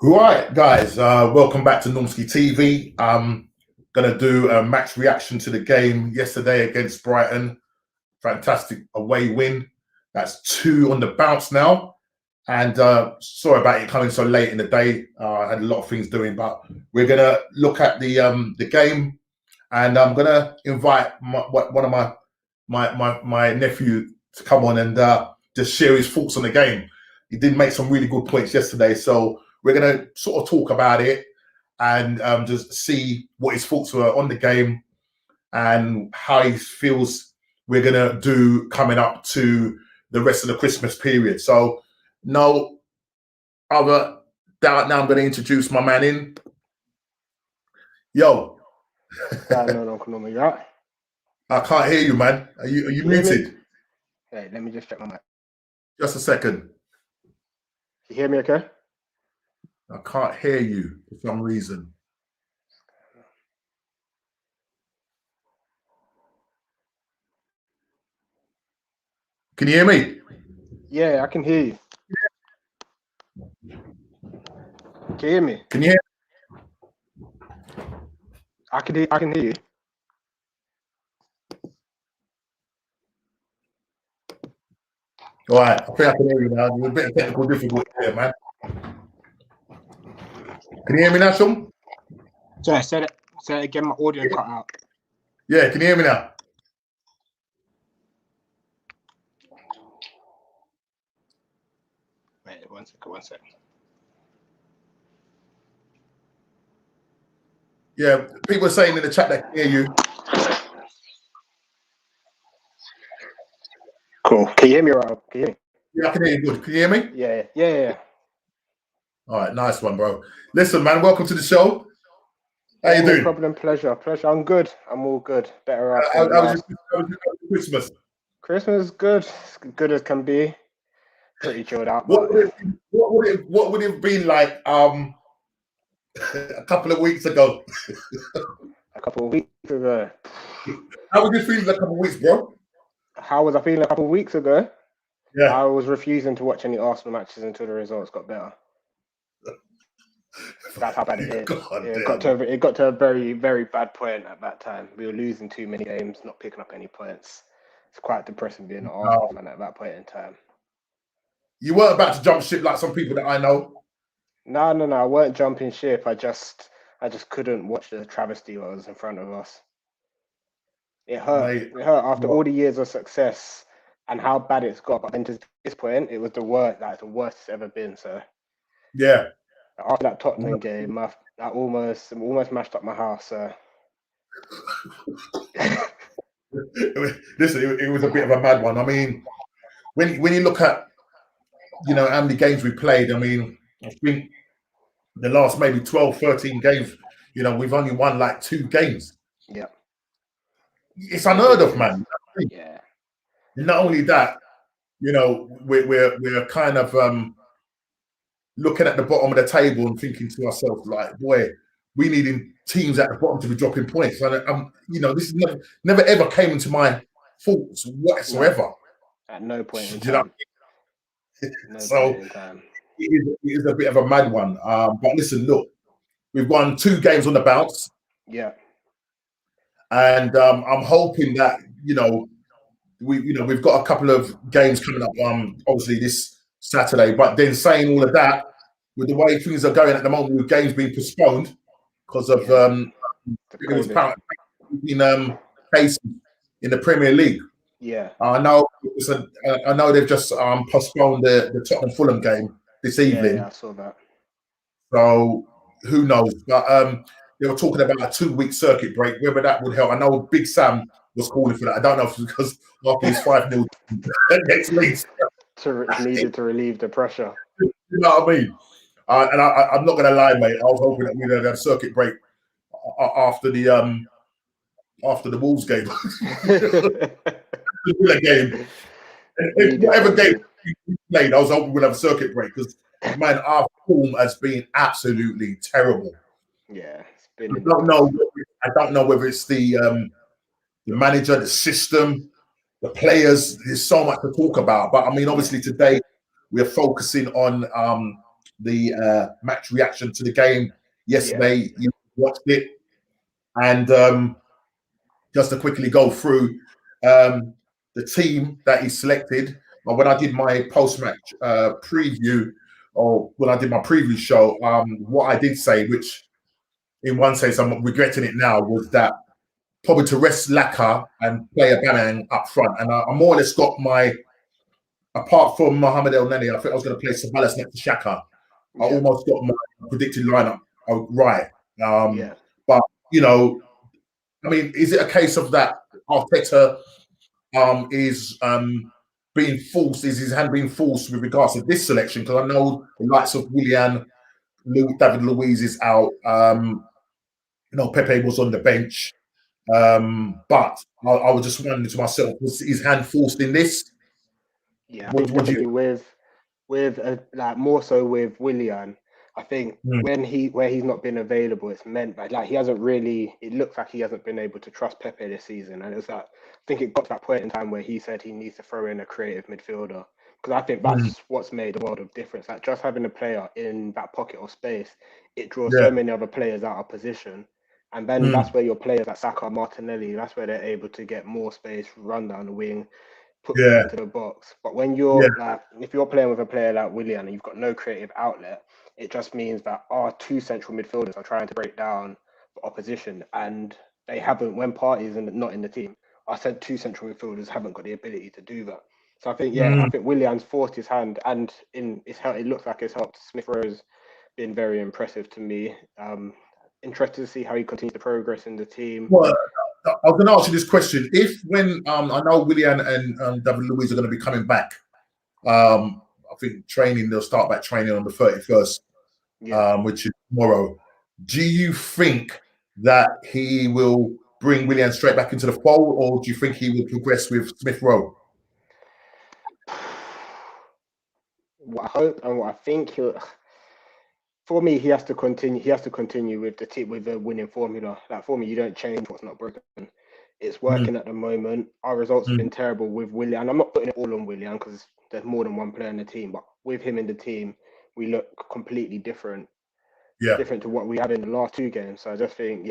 Right, guys, welcome back to Normski TV. I'm going to do a match reaction to the game yesterday against Brighton. Fantastic away win. That's 2 on the bounce now. And sorry about it coming so late in the day. I had a lot of things doing, but we're going to look at the game. And I'm going to invite one of my nephew to come on and just share his thoughts on the game. He did make some really good points yesterday, so we're going to sort of talk about it and just see what his thoughts were on the game and how he feels we're going to do coming up to the rest of the Christmas period. So no other doubt, now I'm going to introduce my man in. Yo. No, you right? I can't hear you, man. Are you muted? Hey, let me just check my mic. Just a second. You hear me okay? I can't hear you for some reason. Can you hear me? Yeah, I can hear you. Can you hear me? Can you hear me? I can hear you. All right, I think I can hear you now. There's a bit of technical difficulty here, man. Can you hear me now, Shaun? Sorry, say it again. My audio cut out. Yeah, can you hear me now? Wait, one second. Yeah, people are saying in the chat they can hear you. Cool. Can you hear me, Rob? Can you hear me? Yeah, I can hear you good. Can you hear me? Yeah. All right, nice one, bro. Listen, man, welcome to the show. How you doing? No problem, pleasure. I'm good. I'm all good. Better off. How was your Christmas? Christmas is good. As good as can be. Pretty chilled out. What would it have been like a couple of weeks ago? A couple of weeks ago. How was you feeling a couple of weeks, bro? How was I feeling a couple of weeks ago? Yeah. I was refusing to watch any Arsenal matches until the results got better. That's how bad it is. It got to a very, very bad point at that time. We were losing too many games, not picking up any points. It's quite depressing being an Arsenal fan at that point in time. You weren't about to jump ship like some people that I know. No. I weren't jumping ship. I just couldn't watch the travesty that was in front of us. It hurt. Mate, it hurt after all the years of success and how bad it's got. But then to this point, it was the worst. Like the worst it's ever been. So yeah. After that Tottenham game, I almost mashed up my house. So. Listen, it was a bit of a mad one. I mean, when you look at, how many games we played, I mean, I think the last maybe 12, 13 games, we've only won like 2 games. Yeah. It's unheard of, man. Yeah. Not only that, we're kind of looking at the bottom of the table and thinking to ourselves, like, boy, we needing teams at the bottom to be dropping points. And this is never ever came into my thoughts whatsoever. At no point in time. So it is a bit of a mad one. But listen, look, we've won 2 games on the bounce. Yeah. And I'm hoping that we've got a couple of games coming up. Obviously this Saturday. But then saying all of that, with the way things are going at the moment, with games being postponed because of it was cases in the Premier League. Yeah, I know they've just postponed the Tottenham Fulham game this evening. Yeah, I saw that. So who knows? But they were talking about a 2-week circuit break. Whether that would help, I know Big Sam was calling for that. I don't know if it's because after his 5-0 next week, needed to relieve the pressure. You know what I mean? And I'm not going to lie, mate. I was hoping that we'd have a circuit break after the Wolves game, the Villa game. And whatever game we played, I was hoping we'd have a circuit break because, man, our form has been absolutely terrible. Yeah, it's been. I don't know whether it's the manager, the system, the players. There's so much to talk about, but I mean, obviously today we're focusing on the match reaction to the game yesterday. You watched it, and just to quickly go through the team that he selected. When I did my post-match preview, or when I did my preview show, what I did say, which in one sense I'm regretting it now, was that probably to rest Laka and play a Aubameyang up front. And I more or less got my, apart from Mohamed El Neni, I think I was going to play Sabalas next to Xhaka. I almost got my predicted lineup right. But, you know, I mean, is it a case of that Arteta is being forced, is his hand being forced with regards to this selection? Because I know the likes of Willian, David Luiz is out. You know, Pepe was on the bench. But I was just wondering to myself, was his hand forced in this? Yeah, I think definitely with like more so with Willian. I think where he's not been available, it's meant that like he hasn't really. It looks like he hasn't been able to trust Pepe this season, and it's that I think it got to that point in time where he said he needs to throw in a creative midfielder, because I think that's what's made a world of difference. Like just having a player in that pocket of space, it draws so many other players out of position. And then that's where your players like Saka, Martinelli, that's where they're able to get more space, run down the wing, put people into the box. But when you're like, if you're playing with a player like Willian and you've got no creative outlet, it just means that our two central midfielders are trying to break down the opposition, and they haven't. When Partey's not in the team, our two central midfielders haven't got the ability to do that. So I think, I think Willian's forced his hand, and it looks like it's helped. Smith Rowe's been very impressive to me. Interested to see how he continues to progress in the team. Well, I was going to ask you this question. If when I know Willian and David Luiz are going to be coming back, I think they'll start back training on the 31st, which is tomorrow. Do you think that he will bring Willian straight back into the fold, or do you think he will progress with Smith Rowe? What I hope and what I think for me, he has to continue. He has to continue with the team, with the winning formula. Like for me, you don't change what's not broken. It's working at the moment. Our results have been terrible with Willian, and I'm not putting it all on Willian because there's more than one player in the team. But with him in the team, we look completely different. Different to what we had in the last two games. So I just think,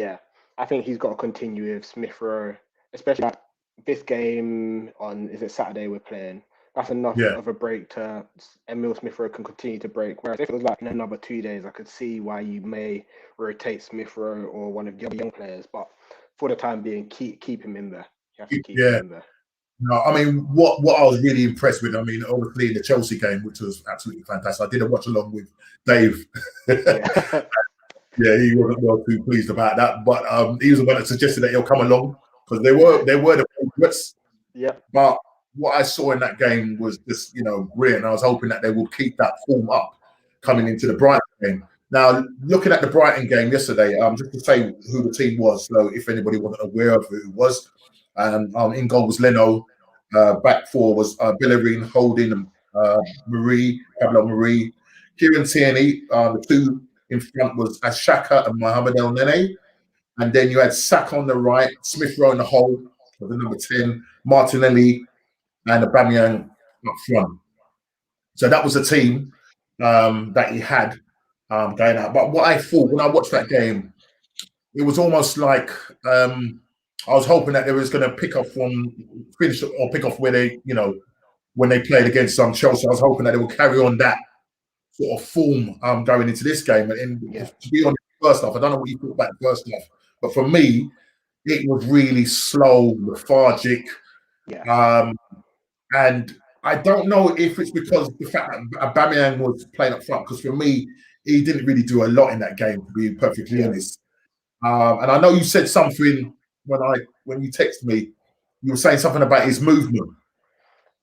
I think he's got to continue with Smith Rowe, especially like this game on, is it Saturday we're playing? That's enough of a break to Emil Smith Rowe can continue to break. Whereas if it was like in another 2 days, I could see why you may rotate Smith Rowe or one of the other young players. But for the time being, keep him in there. You have to keep him in there. No, I mean, what I was really impressed with, I mean, obviously in the Chelsea game, which was absolutely fantastic. I didn't watch along with Dave. Yeah, he wasn't well too pleased about that, but he was the one that suggested that he'll come along because they were the favourites. But what I saw in that game was just, brilliant. I was hoping that they would keep that form up coming into the Brighton game. Now, looking at the Brighton game yesterday, just to say who the team was, so if anybody wasn't aware of who it was, in goal was Leno, back four was Bellerin, Holding, Pablo Marie, Kieran Tierney, the two in front was Xhaka and Mohamed El Neni, and then you had Saka on the right, Smith Rowe in the hole for the number 10, Martinelli, and Aubameyang up front. So that was the team that he had going out. But what I thought when I watched that game, it was almost like I was hoping that they was going to pick up where they, when they played against Chelsea. I was hoping that they would carry on that sort of form going into this game. And to be honest, first half, I don't know what you thought about the first half, but for me, it was really slow, lethargic. And I don't know if it's because the fact that Aubameyang was playing up front, because for me, he didn't really do a lot in that game, to be perfectly honest. And I know you said something when you texted me, you were saying something about his movement.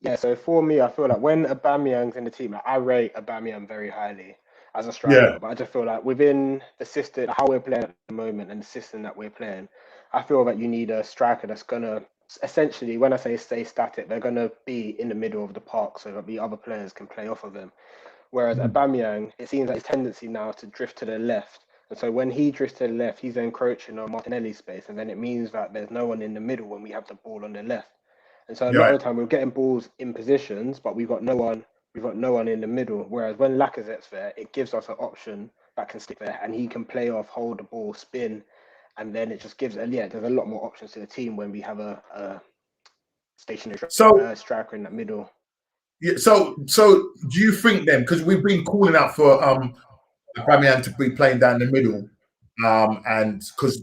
Yeah, so for me, I feel like when Aubameyang's in the team, I rate Aubameyang very highly as a striker. But I just feel like within the system, how we're playing at the moment and the system that we're playing, I feel that you need a striker that's going to, essentially, when I say stay static, they're going to be in the middle of the park so that the other players can play off of him. Whereas Aubameyang, it seems like his tendency now to drift to the left. And so when he drifts to the left, he's encroaching on Martinelli's space. And then it means that there's no one in the middle when we have the ball on the left. And so a lot of the time we're getting balls in positions, but we've got no one we've got no one in the middle. Whereas when Lacazette's there, it gives us an option that can stick there, and he can play off, hold the ball, spin, and then it just gives. And yeah, there's a lot more options to the team when we have a stationary striker in that middle. Yeah, so do you think then, because we've been calling out for Aubameyang to be playing down the middle, and because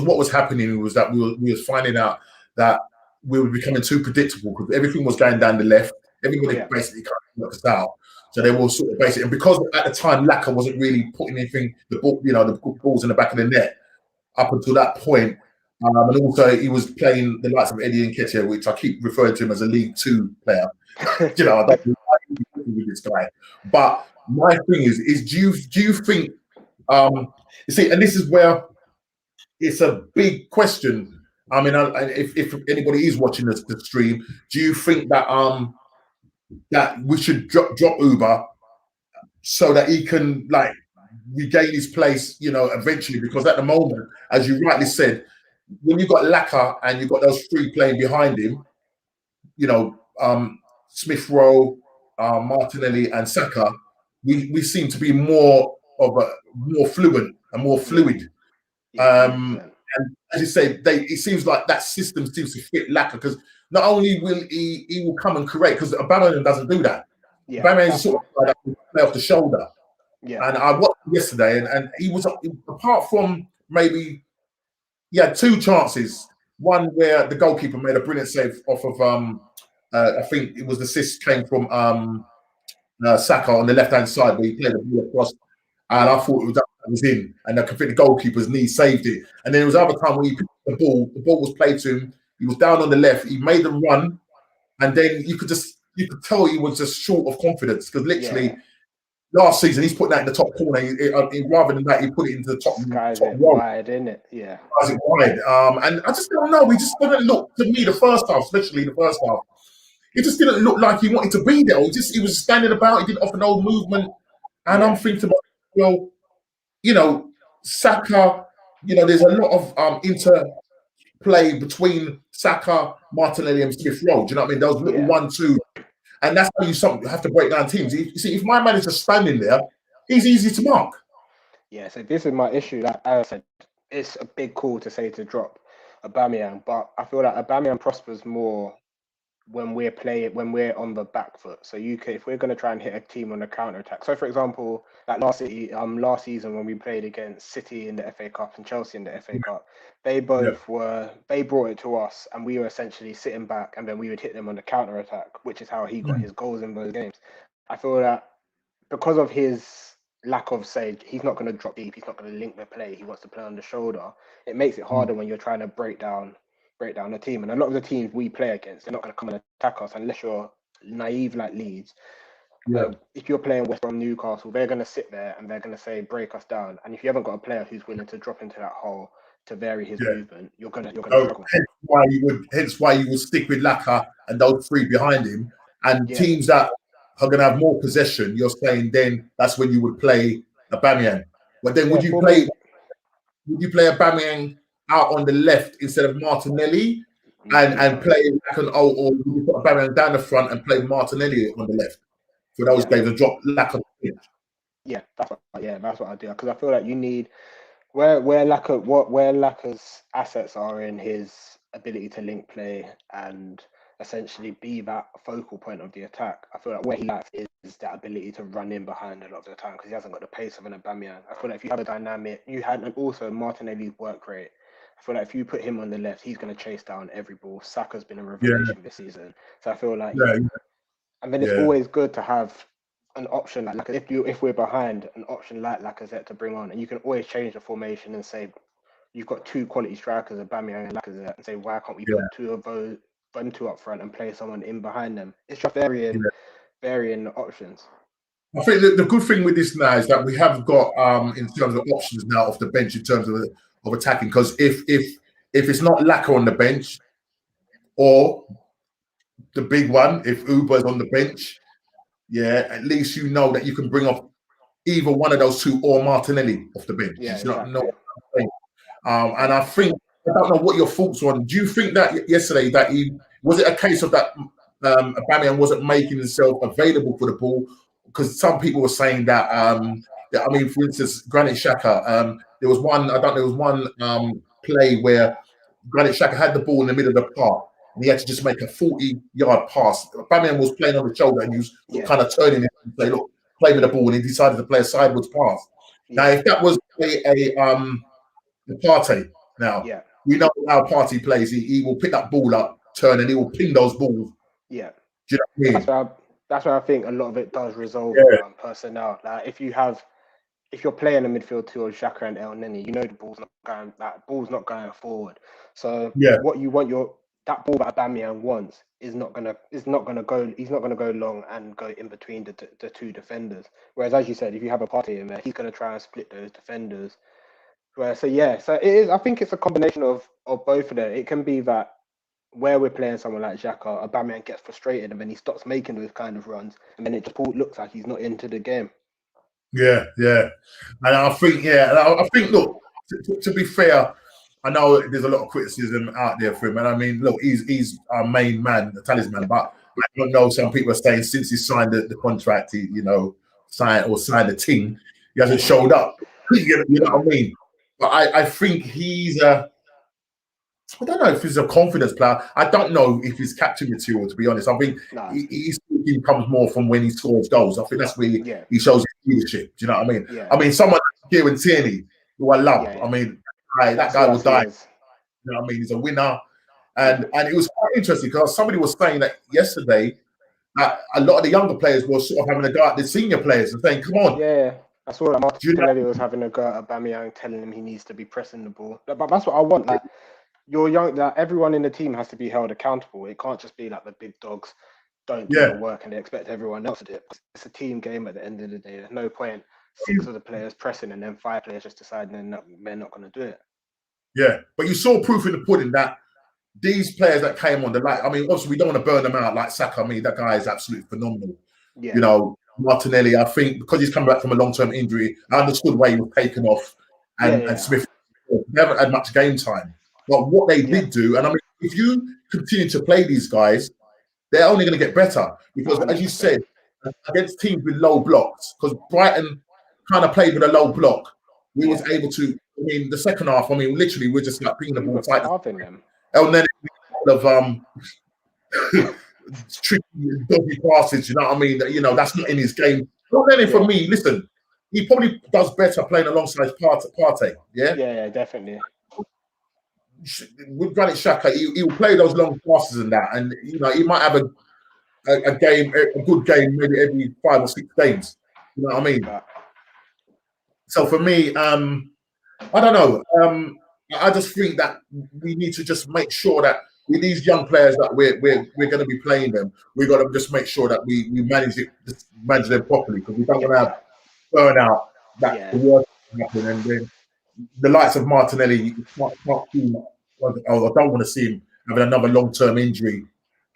what was happening was that we was finding out that we were becoming too predictable because everything was going down the left. Everybody basically kind of knocked us out. So they were sort of basically, and because at the time Laka wasn't really putting anything, the balls in the back of the net up until that point. And also he was playing the likes of Eddie Nketiah, which I keep referring to him as a League Two player. I don't with this guy. But my thing is do you think you see, and this is where it's a big question. I mean, if anybody is watching the stream, do you think that that we should drop Uber so that he can regain his place, eventually? Because at the moment, as you rightly said, when you've got Laka and you've got those three playing behind him, Smith Rowe, Martinelli, and Saka, we seem to be more fluent and more fluid. And as you say, it seems like that system seems to fit Laka, because not only will he will come and create, because Aubameyang doesn't do that. Aubameyang is sort of like play off the shoulder. Yeah. And I watched him yesterday, and he was, apart from maybe he had two chances. One where the goalkeeper made a brilliant save off of I think it was the assist came from Saka on the left-hand side where he played the ball across, and I thought it was in, and I think the goalkeeper's knee saved it. And then there was other time when he picked the ball was played to him, he was down on the left, he made them run, and then you could tell he was just short of confidence, because literally last season he's put that in the top corner. Rather than that, he put it into the top row. Wide, isn't it? Yeah. It wide. And I just don't know. He just didn't look, to me, the first half, especially the first half, it just didn't look like he wanted to be there. He was standing about. He didn't offer no movement. And I'm thinking about, Saka. There's a lot of interplay between Saka, Martinelli, and Smith Rowe. Do you know what I mean? Those little 1-2. And that's how you have to break down teams. You see, if my manager's standing there, he's easy to mark. Yeah, so this is my issue. Like I said, it's a big call to say to drop Aubameyang, but I feel like Aubameyang prospers more when we're on the back foot. So if we're going to try and hit a team on the counter attack. So for example, like last season when we played against City in the FA Cup and Chelsea in the FA Cup, they both they brought it to us, and we were essentially sitting back, and then we would hit them on the counter attack, which is how he got his goals in those games. I feel that because of his lack of he's not going to drop deep, he's not going to link the play, he wants to play on the shoulder. It makes it harder when you're trying to break down the team. And a lot of the teams we play against, they're not going to come and attack us unless you're naive like Leeds. If you're playing West Brom, Newcastle, they're going to sit there and they're going to say break us down. And if you haven't got a player who's willing to drop into that hole to vary his movement, you're going to struggle. Hence why you would stick with Laka and those three behind him. And teams that are going to have more possession, you're saying then that's when you would play Aubameyang. But then would you play Aubameyang out on the left instead of Martinelli and play or would you put Aubameyang down the front and play Martinelli on the left for those games and drop Laka? Yeah, that's what I do, because I feel like you need where Laka's assets are in his ability to link play and essentially be that focal point of the attack. I feel like where he lacks is that ability to run in behind a lot of the time, because he hasn't got the pace of an Aubameyang. I feel like if you have a dynamic, and also Martinelli's work rate, I feel like if you put him on the left, he's going to chase down every ball. Saka's been a revelation this season. So I feel like, and then it's always good to have an option like if we're behind, an option like Lacazette to bring on, and you can always change the formation and say, you've got two quality strikers, Aubameyang and Lacazette, and say, why can't we put two of them two up front and play someone in behind them? It's just varying the options. I think the good thing with this now is that we have got in terms of options now off the bench in terms of attacking, because if it's not Laka on the bench or the big one, if Uber's on the bench, at least you know that you can bring off either one of those two or Martinelli off the bench. And I think, I don't know what your thoughts were on. Do you think that yesterday that was it a case of that Aubameyang wasn't making himself available for the ball, because some people were saying that. I mean, for instance, Granit Xhaka. There was one. I don't. There was one play where Granit Xhaka had the ball in the middle of the park, and he had to just make a 40-yard pass. Aubameyang was playing on the shoulder, and he was kind of turning it and say, "Look, play with the ball," and he decided to play a sideways pass. Now, if that was a Partey, now we know how Partey plays. He will pick that ball up, turn, and he will ping those balls. Yeah. Do you know what I mean? That's where I think a lot of it does resolve around personnel. Like if you're playing a midfield two of Xhaka and El Neni, you know the ball's not going forward. So what you want that ball that Aubameyang wants is not gonna go. He's not gonna go long and go in between the two defenders. Whereas, as you said, if you have a Partey in there, he's gonna try and split those defenders. So it is. I think it's a combination of both of them. It can be that where we're playing someone like Xhaka, Aubameyang gets frustrated and then he stops making those kind of runs, and then it just looks like he's not into the game. Yeah, and I think, look, to be fair, I know there's a lot of criticism out there for him, and I mean, look, he's our main man, the talisman. But I don't know. Some people are saying since he signed the contract, he signed the team, he hasn't showed up. You know what I mean? But I think he's I don't know if he's a confidence player. I don't know if he's captain material, to be honest. I think he comes more from when he scores goals. I think that's where he shows his leadership. Do you know what I mean? Yeah. I mean, someone like Kieran Tierney, who I love. I mean, that guy will die. You know what I mean? He's a winner. And it was quite interesting because somebody was saying that yesterday that a lot of the younger players were sort of having a go at the senior players and saying, come on. Yeah. I saw that Martinelli was having a go at Aubameyang, telling him he needs to be pressing the ball. But that's what I want. Like, you're young. Like, everyone in the team has to be held accountable. It can't just be like the big dogs don't do the work and they expect everyone else to do it. It's a team game at the end of the day. There's no point 6 of the players pressing and then 5 players just deciding they're not going to do it. Yeah, but you saw proof in the pudding that these players that came on I mean, obviously we don't want to burn them out like Saka. I mean, that guy is absolutely phenomenal. Yeah. You know, Martinelli, I think because he's come back from a long-term injury, I understood why he was taken off, and Smith never had much game time. But what they did do, and I mean, if you continue to play these guys, they're only going to get better because, 100%. As you said, against teams with low blocks, because Brighton kind of played with a low block, we was able to. I mean, the second half, I mean, literally, we're just like pinging the ball tight. And then of tricky, dodgy passes. You know what I mean? You know, that's not in his game. Not then for me. Listen, he probably does better playing alongside Partey. Yeah, definitely. With Granit Xhaka, he will play those long passes and that, and you know he might have a good game, maybe every 5 or 6 games. You know what I mean? So for me, I don't know. I just think that we need to just make sure that with these young players that we're going to be playing them, we've got to just make sure that we manage them properly, because we don't want to have burnout that the worst can happen, and then the likes of Martinelli, I don't want to see him having another long-term injury.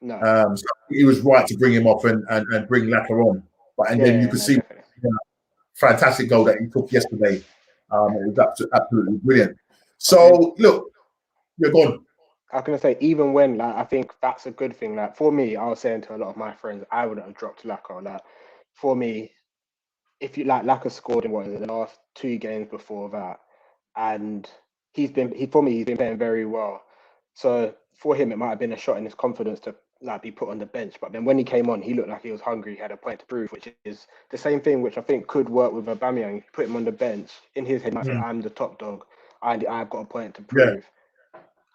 No. So it was right to bring him off and bring Laka on. Then you could see fantastic goal that he took yesterday. It was absolutely brilliant. So look, you're gone. I was gonna say, even when I think that's a good thing. Like for me, I was saying to a lot of my friends, I wouldn't have dropped Laka. Like for me, if you Laka scored in the last 2 games before that, and he's been playing very well. So for him, it might have been a shot in his confidence to be put on the bench. But then when he came on, he looked like he was hungry. He had a point to prove, which is the same thing which I think could work with Aubameyang. You put him on the bench, in his head, he might say, I'm the top dog. I've got a point to prove.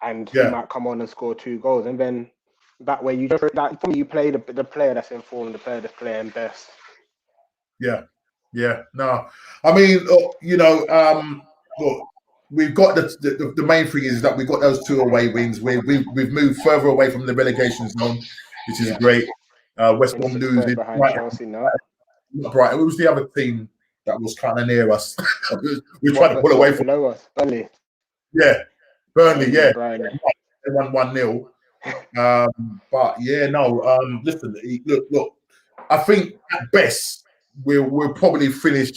And he might come on and score 2 goals. And then that way you just you play the player that's informed, the player that's playing best. Yeah. No, I mean, you know, look, we've got the main thing is that we've got those 2 away wins. We've moved further away from the relegation zone, which is great. West Brom losing. Chelsea now. Brighton. It was the other team that was kind of near us. we tried to pull away from us. Burnley. Yeah, Burnley. Yeah, they won 1-0. But yeah, no. Listen, look. I think at best we'll probably finish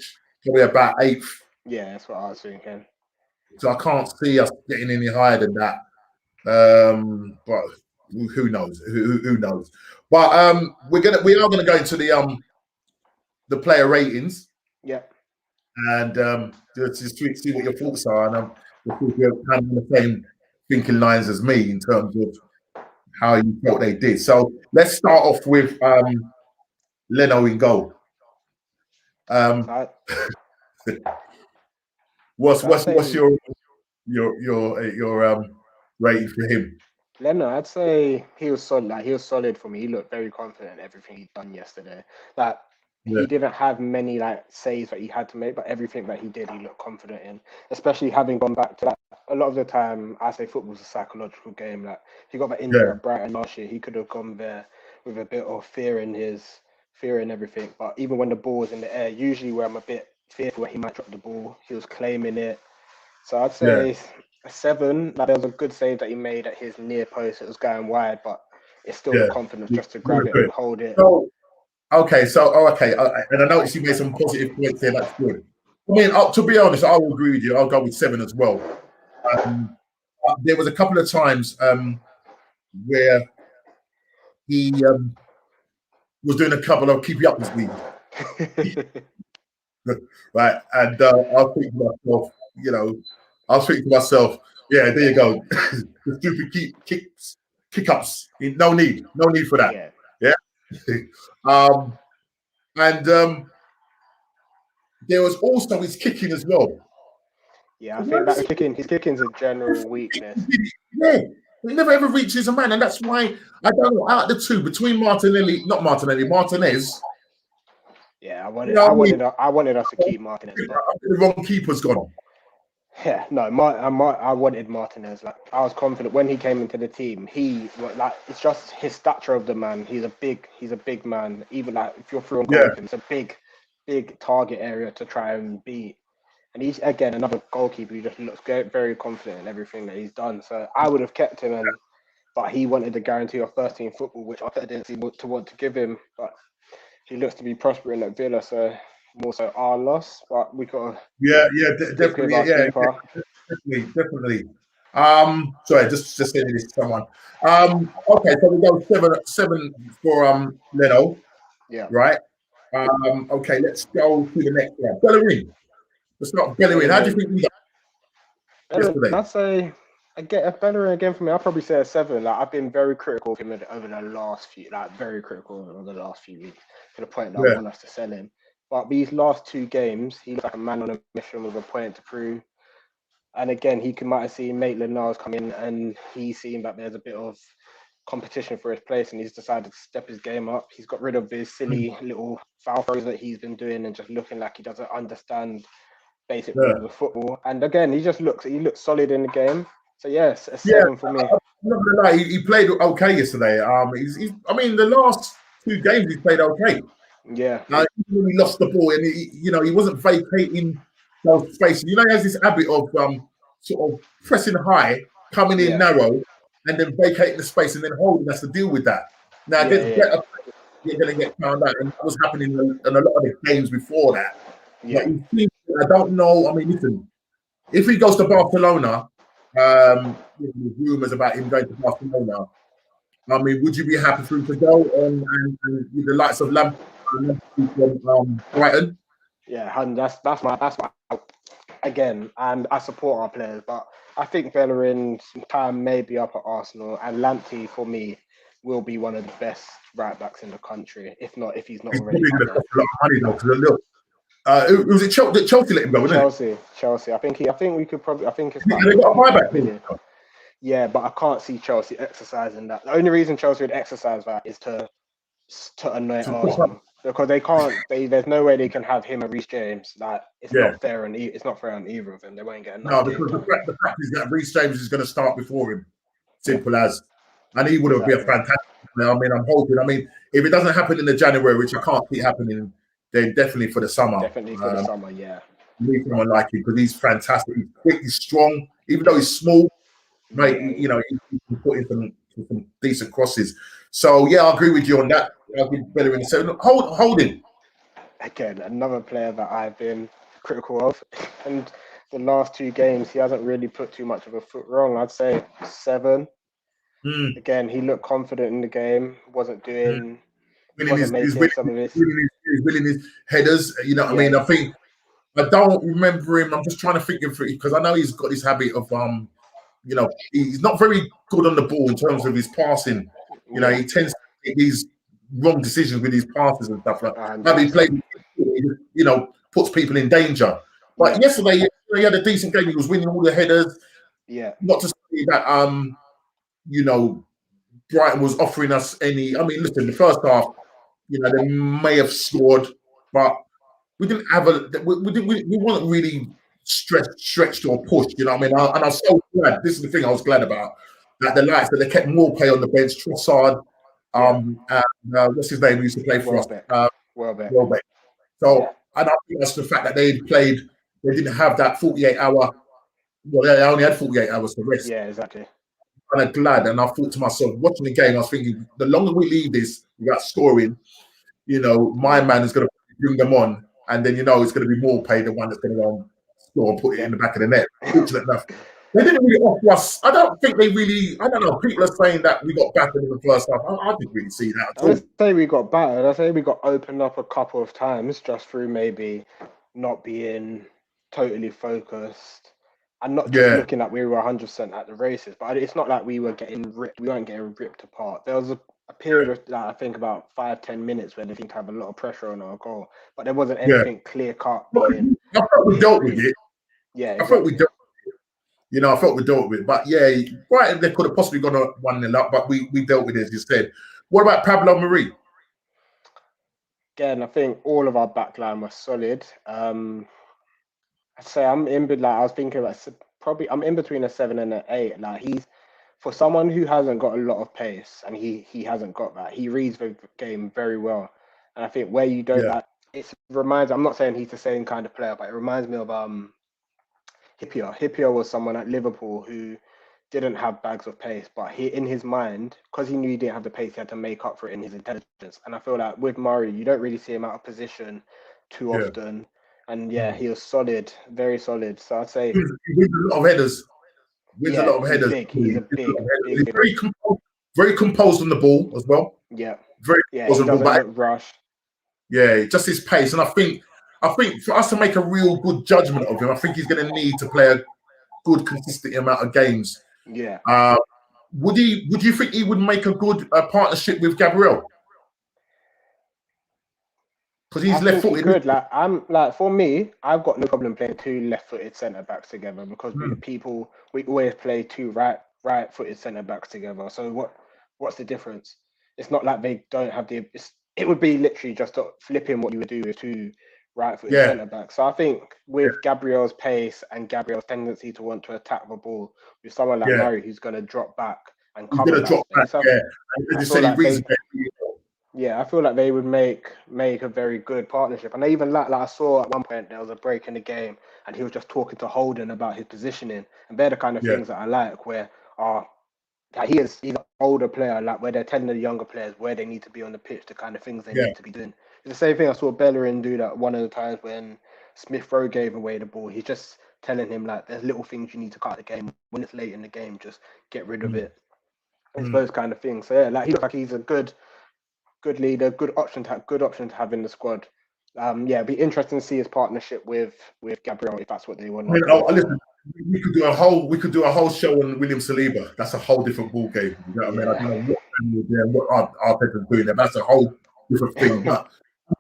about 8th. Yeah, that's what I was thinking. So I can't see us getting any higher than that. But who knows? Who knows? But we are gonna go into the player ratings. Yeah. And just see what your thoughts are. And of course, you're kind of on the same thinking lines as me in terms of how you felt they did. So let's start off with Leno in goal. What's your rating for him? Leno, I'd say he was solid. Like, he was solid for me. He looked very confident in everything he'd done yesterday. Like, Yeah, he didn't have many like saves that he had to make, but everything that he did, he looked confident in. Especially having gone back to that. A lot of the time, I say football's a psychological game. Like, he got that injury yeah, at Brighton last year. He could have gone there with a bit of fear in everything. But even when the ball was in the air, usually where I'm a bit fearful where he might drop the ball, he was claiming it. So I'd yeah, say a 7. Like, there was a good save that he made at his near post. It was going wide, but it's still the yeah. confidence just to grab it and hold it. So okay, and I noticed you made some positive points there. That's good. I mean, to be honest, I will agree with you. I'll go with 7 as well. There was a couple of times where he was doing a couple of keep you up his sleeve, right? And I was thinking to myself, yeah, there you go, the stupid kick ups. No need for that. Yeah. Yeah. And there was also his kicking as well. Yeah, I think that his kicking's a general weakness. Yeah, he never ever reaches a man, and that's why I don't know. Out of the two, between Martinez. Yeah, You know what I mean? I wanted us to keep Martinez, but The wrong keeper's gone. yeah, no, I wanted Martinez. Like, I was confident when he came into the team. It's just his stature of the man. He's a big man. Even like if you're through on goal Yeah, with him, it's a big target area to try and beat. And he's again another goalkeeper who just looks very confident in everything that he's done. So I would have kept him, but he wanted the guarantee of first team football, which I didn't seem to want to give him. But he looks to be prospering at Villa, so more so our loss. But we got to stick with definitely, our keeper. definitely. Sorry, just saying this to someone. Okay, so we go seven for Leno, Yeah, right? Okay, let's go to the next one. Bellerin. Let's start Bellerin. How do you Bellerin. think we got yesterday? I'd say Bellerin again for me. I'd probably say a 7. Like, I've been very critical of him over the last few, very critical over the last few weeks to the point that I Yeah, want us to sell him. But these last 2 games, he looks like a man on a mission with a point to prove. And again, he might have seen Maitland-Niles come in, and he's seen that there's a bit of competition for his place, and he's decided to step his game up. He's got rid of his silly little foul throws that he's been doing, and just looking like he doesn't understand basic yeah. rules of football. And again, he looks solid in the game. So yes, a Yeah, 7 for me. I'm not gonna lie, he played okay yesterday. I mean, the last 2 games he played okay. Yeah, He lost the ball, and he wasn't vacating those spaces. You know, he has this habit of sort of pressing high, coming in yeah, narrow, and then vacating the space, and then holding us to deal with that. Now, against yeah, better players, you're going to get found out, and that was happening in a lot of the games before that. But yeah. I don't know. I mean, listen, if he goes to Barcelona, there's rumors about him going to Barcelona. I mean, would you be happy for him to go and with the likes of Lampard from Brighton? Yeah, and that's my again, and I support our players, but I think Bellerin's time may be up at Arsenal, and Lamptey for me will be one of the best right backs in the country, if he's not He's already probably up going to there. cost a lot of money though. Because was it Chelsea let him go, wasn't it? Chelsea. I think we could probably. I think it's And about they got a 25 buyback million. clause. Yeah, but I can't see Chelsea exercising that. The only reason Chelsea would exercise that is to annoy Arsenal, because they can't. There's no way they can have him and Reece James. Like, it's Yeah. not fair, and it's not fair on either of them. They won't get enough No, game because time. the fact is that Reece James is going to start before him. Yeah, Simple as. And he would have been a exactly. fantastic player. I mean, I'm hoping. I mean, if it doesn't happen in the January, which I can't see happening, then definitely for the summer. Definitely for the summer. Yeah, Need someone like him because he's fantastic. He's quick, he's strong. Even though he's small, mate, yeah. he can put in some decent crosses. So yeah, I agree with you on that. I'll be better in the seven. Hold him. Again, another player that I've been critical of, and the last 2 games he hasn't really put too much of a foot wrong. I'd say 7. Again, he looked confident in the game. Wasn't doing. Winning Wasn't making some of his. winning his headers. You know what I mean? I think I don't remember him. I'm just trying to think of it because I know he's got this habit of you know, he's not very good on the ball in terms of his passing. You know, he tends to make these wrong decisions with his passes and stuff like that. Maybe he plays, you know, puts people in danger. But yesterday he had a decent game. He was winning all the headers. Yeah. Not to say that you know, Brighton was offering us any. I mean, listen, the first half, you know, they may have scored, but we didn't have a. We weren't really stretched or pushed. You know what I mean? And I was so glad. This is the thing I was glad about. That the lights that they kept Morpay on the bench, Trossard, and what's his name? Who used to play for us, Welbeck. So, and I think that's the fact that they played. They didn't have that 48-hour. Well, they only had 48 hours to rest. Yeah, exactly. I'm kind of glad, and I thought to myself, watching the game, I was thinking, the longer we leave this without scoring, you know, my man is going to bring them on, and then you know it's going to be more paid the one that's going to go and score and put it in the back of the net. Fortunate enough, they didn't really offer us. I don't think they really. I don't know. People are saying that we got battered in the first half. I didn't really see that at all. I would say we got battered. I say we got opened up a couple of times just through maybe not being totally focused. And not just looking like we were 100% at the races, but it's not like we were getting ripped. We weren't getting ripped apart. There was a period of I think about 5-10 minutes where they seemed to have a lot of pressure on our goal, but there wasn't anything clear cut. I thought we dealt with it. Yeah, exactly. I thought we dealt with it. You know, I felt we dealt with it. But yeah, right, they could have possibly gone 1-0 up, but we dealt with it, as you said. What about Pablo Mari? Again, I think all of our backline was solid. I'd say I'm in like I was thinking about probably I'm in between a 7 and an 8. Like he's for someone who hasn't got a lot of pace, and he hasn't got that. He reads the game very well, and I think where you don't like it reminds. I'm not saying he's the same kind of player, but it reminds me of Hippier. Hippier was someone at Liverpool who didn't have bags of pace, but he in his mind, because he knew he didn't have the pace, he had to make up for it in his intelligence. And I feel like with Murray, you don't really see him out of position too often. And he was solid, very solid. So I'd say he wins a lot of headers. Wins a lot of headers. He's a big. He's very composed on the ball as well. Yeah. Very composed on the ball. Look rushed. Yeah, just his pace. And I think for us to make a real good judgment of him, I think he's going to need to play a good, consistent amount of games. Yeah. Would you think he would make a good partnership with Gabriel? Because he's left-footed. Good. For me, I've got no problem playing two left-footed centre backs together because we always play two right-footed centre backs together. So what's the difference? It's not like they don't have the. It would be literally just flipping what you would do with two right-footed centre backs. So I think with Gabriel's pace and Gabriel's tendency to want to attack the ball, with someone like Murray who's going to drop back and cover that space, I feel like they would make a very good partnership. And I even I saw at one point there was a break in the game and he was just talking to Holden about his positioning. And they're the kind of things that I like, where he's an older player, like where they're telling the younger players where they need to be on the pitch, the kind of things they need to be doing. It's the same thing I saw Bellerin do that one of the times when Smith Rowe gave away the ball. He's just telling him like there's little things you need to cut the game. When it's late in the game, just get rid of it. It's those kind of things. So he looks like he's a good leader, good option to have in the squad. It'd be interesting to see his partnership with Gabriel if that's what they want. Listen, we could do a whole show on William Saliba. That's a whole different ball game. You know what I mean? I don't know what Arteta's doing there. That's a whole different thing. But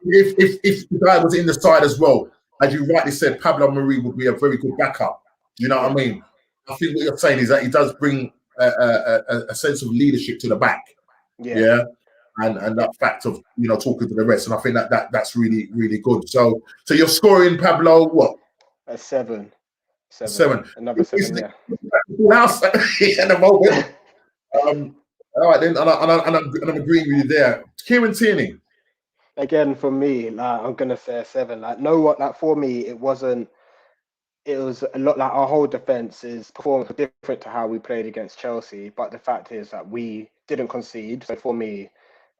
if the guy was in the side as well, as you rightly said, Pablo Mari would be a very good backup. You know what I mean? I think what you're saying is that he does bring a sense of leadership to the back. Yeah. And that fact of talking to the rest, and I think that's really, really good. So you're scoring Pablo what? A 7. 7. Another 7. Yeah. At the moment. All right then, and I'm agreeing with you there. Kieran Tierney. Again, for me, I'm gonna say a 7. For me, it was a lot like our whole defense's performance was different to how we played against Chelsea. But the fact is that we didn't concede. So for me,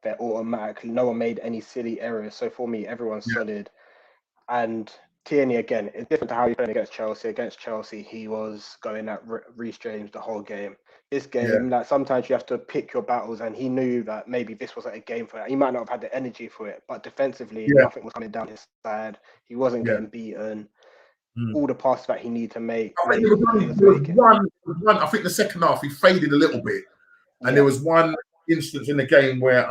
they're automatically, no one made any silly errors. So for me, everyone's solid. And Tierney again, it's different to how he played against Chelsea. Against Chelsea, he was going at Reece James the whole game. This game, like sometimes you have to pick your battles, and he knew that maybe this wasn't a game for that. He might not have had the energy for it, but defensively, nothing was coming down his side. He wasn't getting beaten. All the passes that he needed to make, I think there was one. I think the second half he faded a little bit, and there was one instance in the game where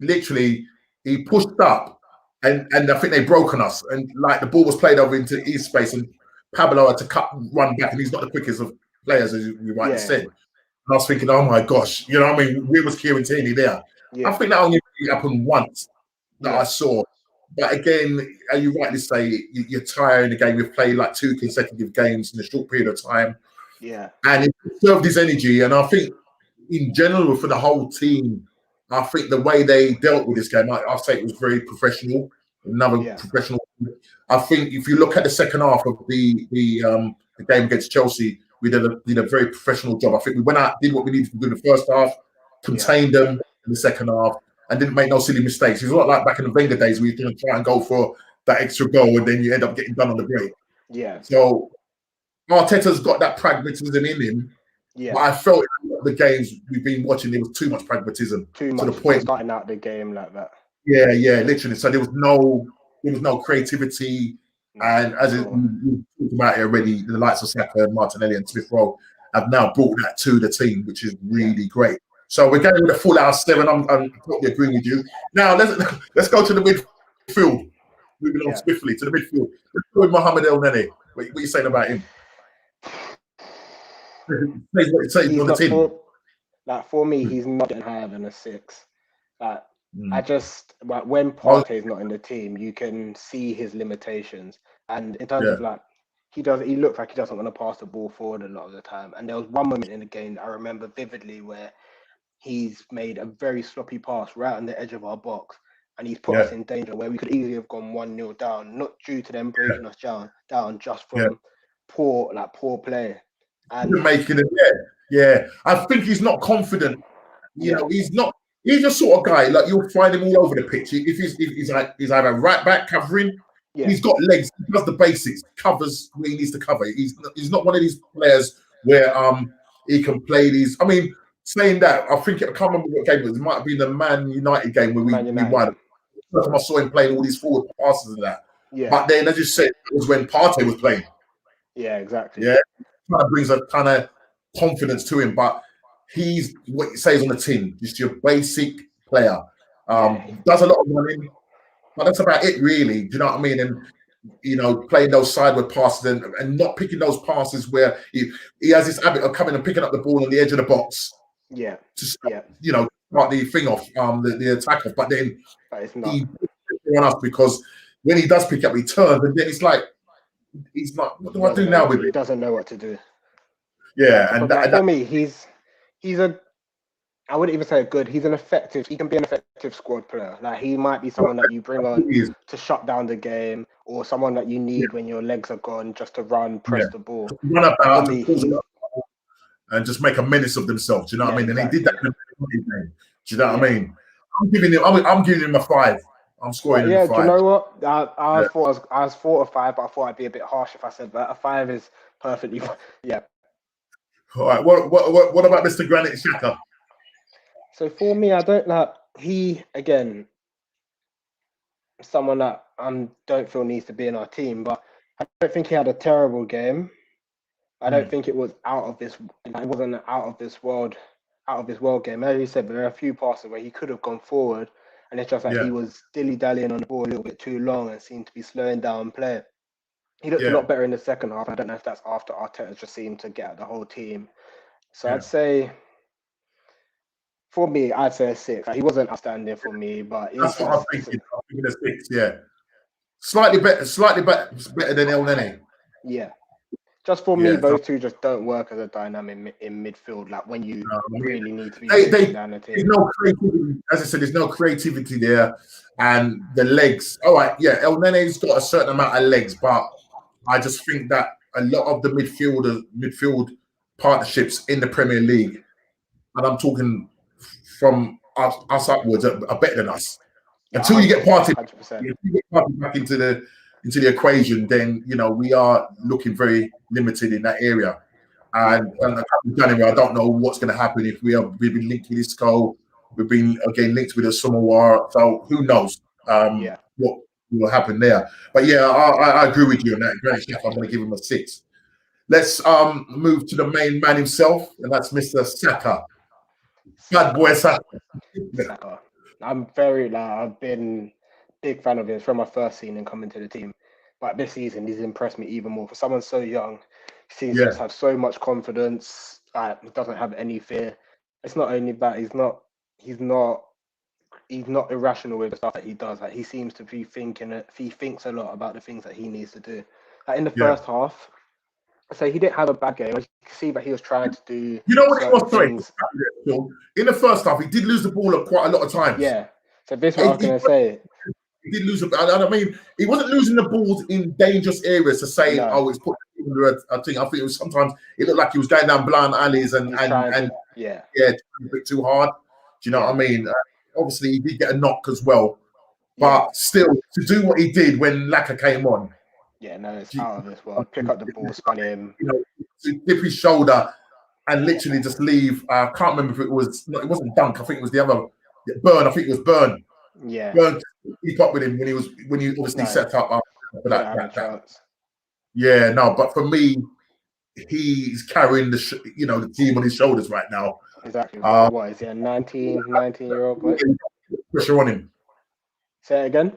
literally he pushed up. And I think they broke on us, and like the ball was played over into his space, and Pablo had to run back, and he's not the quickest of players, as you rightly said. And I was thinking, oh my gosh, you know what I mean? Where was Kieran Tierney there? I think that only happened once that I saw. But again, as you rightly say, you're tired in the game. You've played like 2 consecutive games in a short period of time. Yeah. And it served his energy. And I think in general for the whole team, I think the way they dealt with this game, I'll say it was very professional. Professional. I think if you look at the second half of the game against Chelsea, we did a very professional job. I think we went out, did what we needed to do in the first half, contained them in the second half, and didn't make no silly mistakes. It's not like back in the Wenger days where you're going to try and go for that extra goal and then you end up getting done on the break. Yeah. So Arteta's got that pragmatism in him. Yeah. But I felt in the games we've been watching, there was too much pragmatism. To the point starting out the game like that. Yeah, literally. So there was no creativity. And as we talked about it already, the likes of Saka, Martinelli, and Smith Rowe have now brought that to the team, which is really great. So we're going with a full out 7. I'm totally agreeing with you. Now let's go to the midfield. Moving on swiftly to the midfield. Let's go with Mohamed Elneny. What are you saying about him? For me, he's not getting higher than a 6. When Partey's not in the team, you can see his limitations. And in terms of he looks like he doesn't want to pass the ball forward a lot of the time. And there was one moment in the game that I remember vividly where he's made a very sloppy pass right on the edge of our box, and he's put us in danger where we could easily have gone 1-0 down, not due to them breaking us down, just from poor play. And making it, I think he's not confident. You know, he's not. He's the sort of guy like you'll find him all over the pitch. If he's either right back covering, he's got legs. He does the basics, covers where he needs to cover. He's not one of these players where he can play these. I mean, saying that, I think I can't remember what game it was. It might have been the Man United game where we won. The first time I saw him playing all these forward passes and that. Yeah. But then, as you said, it was when Partey was playing. Yeah, exactly. Yeah, kind of brings a kind of confidence to him, but. He's what it says on the tin, just your basic player. Does a lot of running, but that's about it, really. Do you know what I mean? And playing those sideward passes and not picking those passes where he has this habit of coming and picking up the ball on the edge of the box. Yeah. To start the thing off, the attack off. But then he on us because when he does pick up, he turns, and then it's like he's not. What do I do now with it? He doesn't know what to do. Yeah, and for me, he's I wouldn't even say he can be an effective squad player. Like he might be someone that you bring on to shut down the game, or someone that you need when your legs are gone just to press the ball. Run about and just make a menace of themselves. Do you know what I mean? And he did that in the game. Do you know what I mean? I'm giving him a 5. I'm scoring him a 5. Do you know what? I thought I was 4 or 5, but I thought I'd be a bit harsh if I said that. A 5 is perfectly fine. Yeah. All right. What about Mr. Granit Xhaka? So for me, I don't someone that I don't feel needs to be in our team, but I don't think he had a terrible game. I don't think it was out of this. It wasn't an out of this world game. As you said, there are a few passes where he could have gone forward, and it's just like he was dilly-dallying on the ball a little bit too long and seemed to be slowing down play. He looked a lot better in the second half. I don't know if that's after Arteta just seemed to get the whole team. So I'd say, for me, I'd say a 6. He wasn't outstanding for me, but that's what I'm thinking. I'm thinking a 6. Yeah, slightly better than Elneny. Yeah, just for me, those two just don't work as a dynamic in midfield. Like when you really need to be down the team. There's no creativity, as I said. There's no creativity there, and the legs. All right, Elneny's got a certain amount of legs, but I just think that a lot of the midfield partnerships in the Premier League, and I'm talking from us upwards, are better than us. Until you get Partey back into the into the equation, then we are looking very limited in that area. And January, I don't know what's going to happen if we've been linked with Isco. We've been again linked with a Samoa, so who knows what will happen there. But yeah, I agree with you on that. Granit Xhaka, I'm going to give him a 6. Let's move to the main man himself, and that's Mr. Saka. Bad boy Saka. Saka. I've been big fan of his from my first season coming to the team. But this season, he's impressed me even more. For someone so young, he seems to have so much confidence. He doesn't have any fear. It's not only that he's not irrational with the stuff that he does. Like, he seems to be thinking. He thinks a lot about the things that he needs to do. Like in the first half, so he didn't have a bad game. You can see that he was trying to do. You know what it was? Sorry, in the first half, he did lose the ball quite a lot of times. Yeah. So this is what I was going to say. He did lose. I mean, he wasn't losing the balls in dangerous areas to say, "Oh, it's put under a thing." I think it was sometimes it looked like he was going down blind alleys and a bit too hard. Do you know what I mean? Obviously, he did get a knock as well, but still, to do what he did when Laka came on. Yeah, no, it's out of this world. Pick up the ball, spun him. To dip his shoulder and literally just leave. I can't remember if it wasn't Dunk. I think it was the other Burn. I think it was Burn. Yeah, Burn keep up with him when he obviously set up for that. Yeah, no, but for me, he's carrying the team on his shoulders right now. Exactly. What is he, a 19-year-old boy? Pressure on him. Say it again.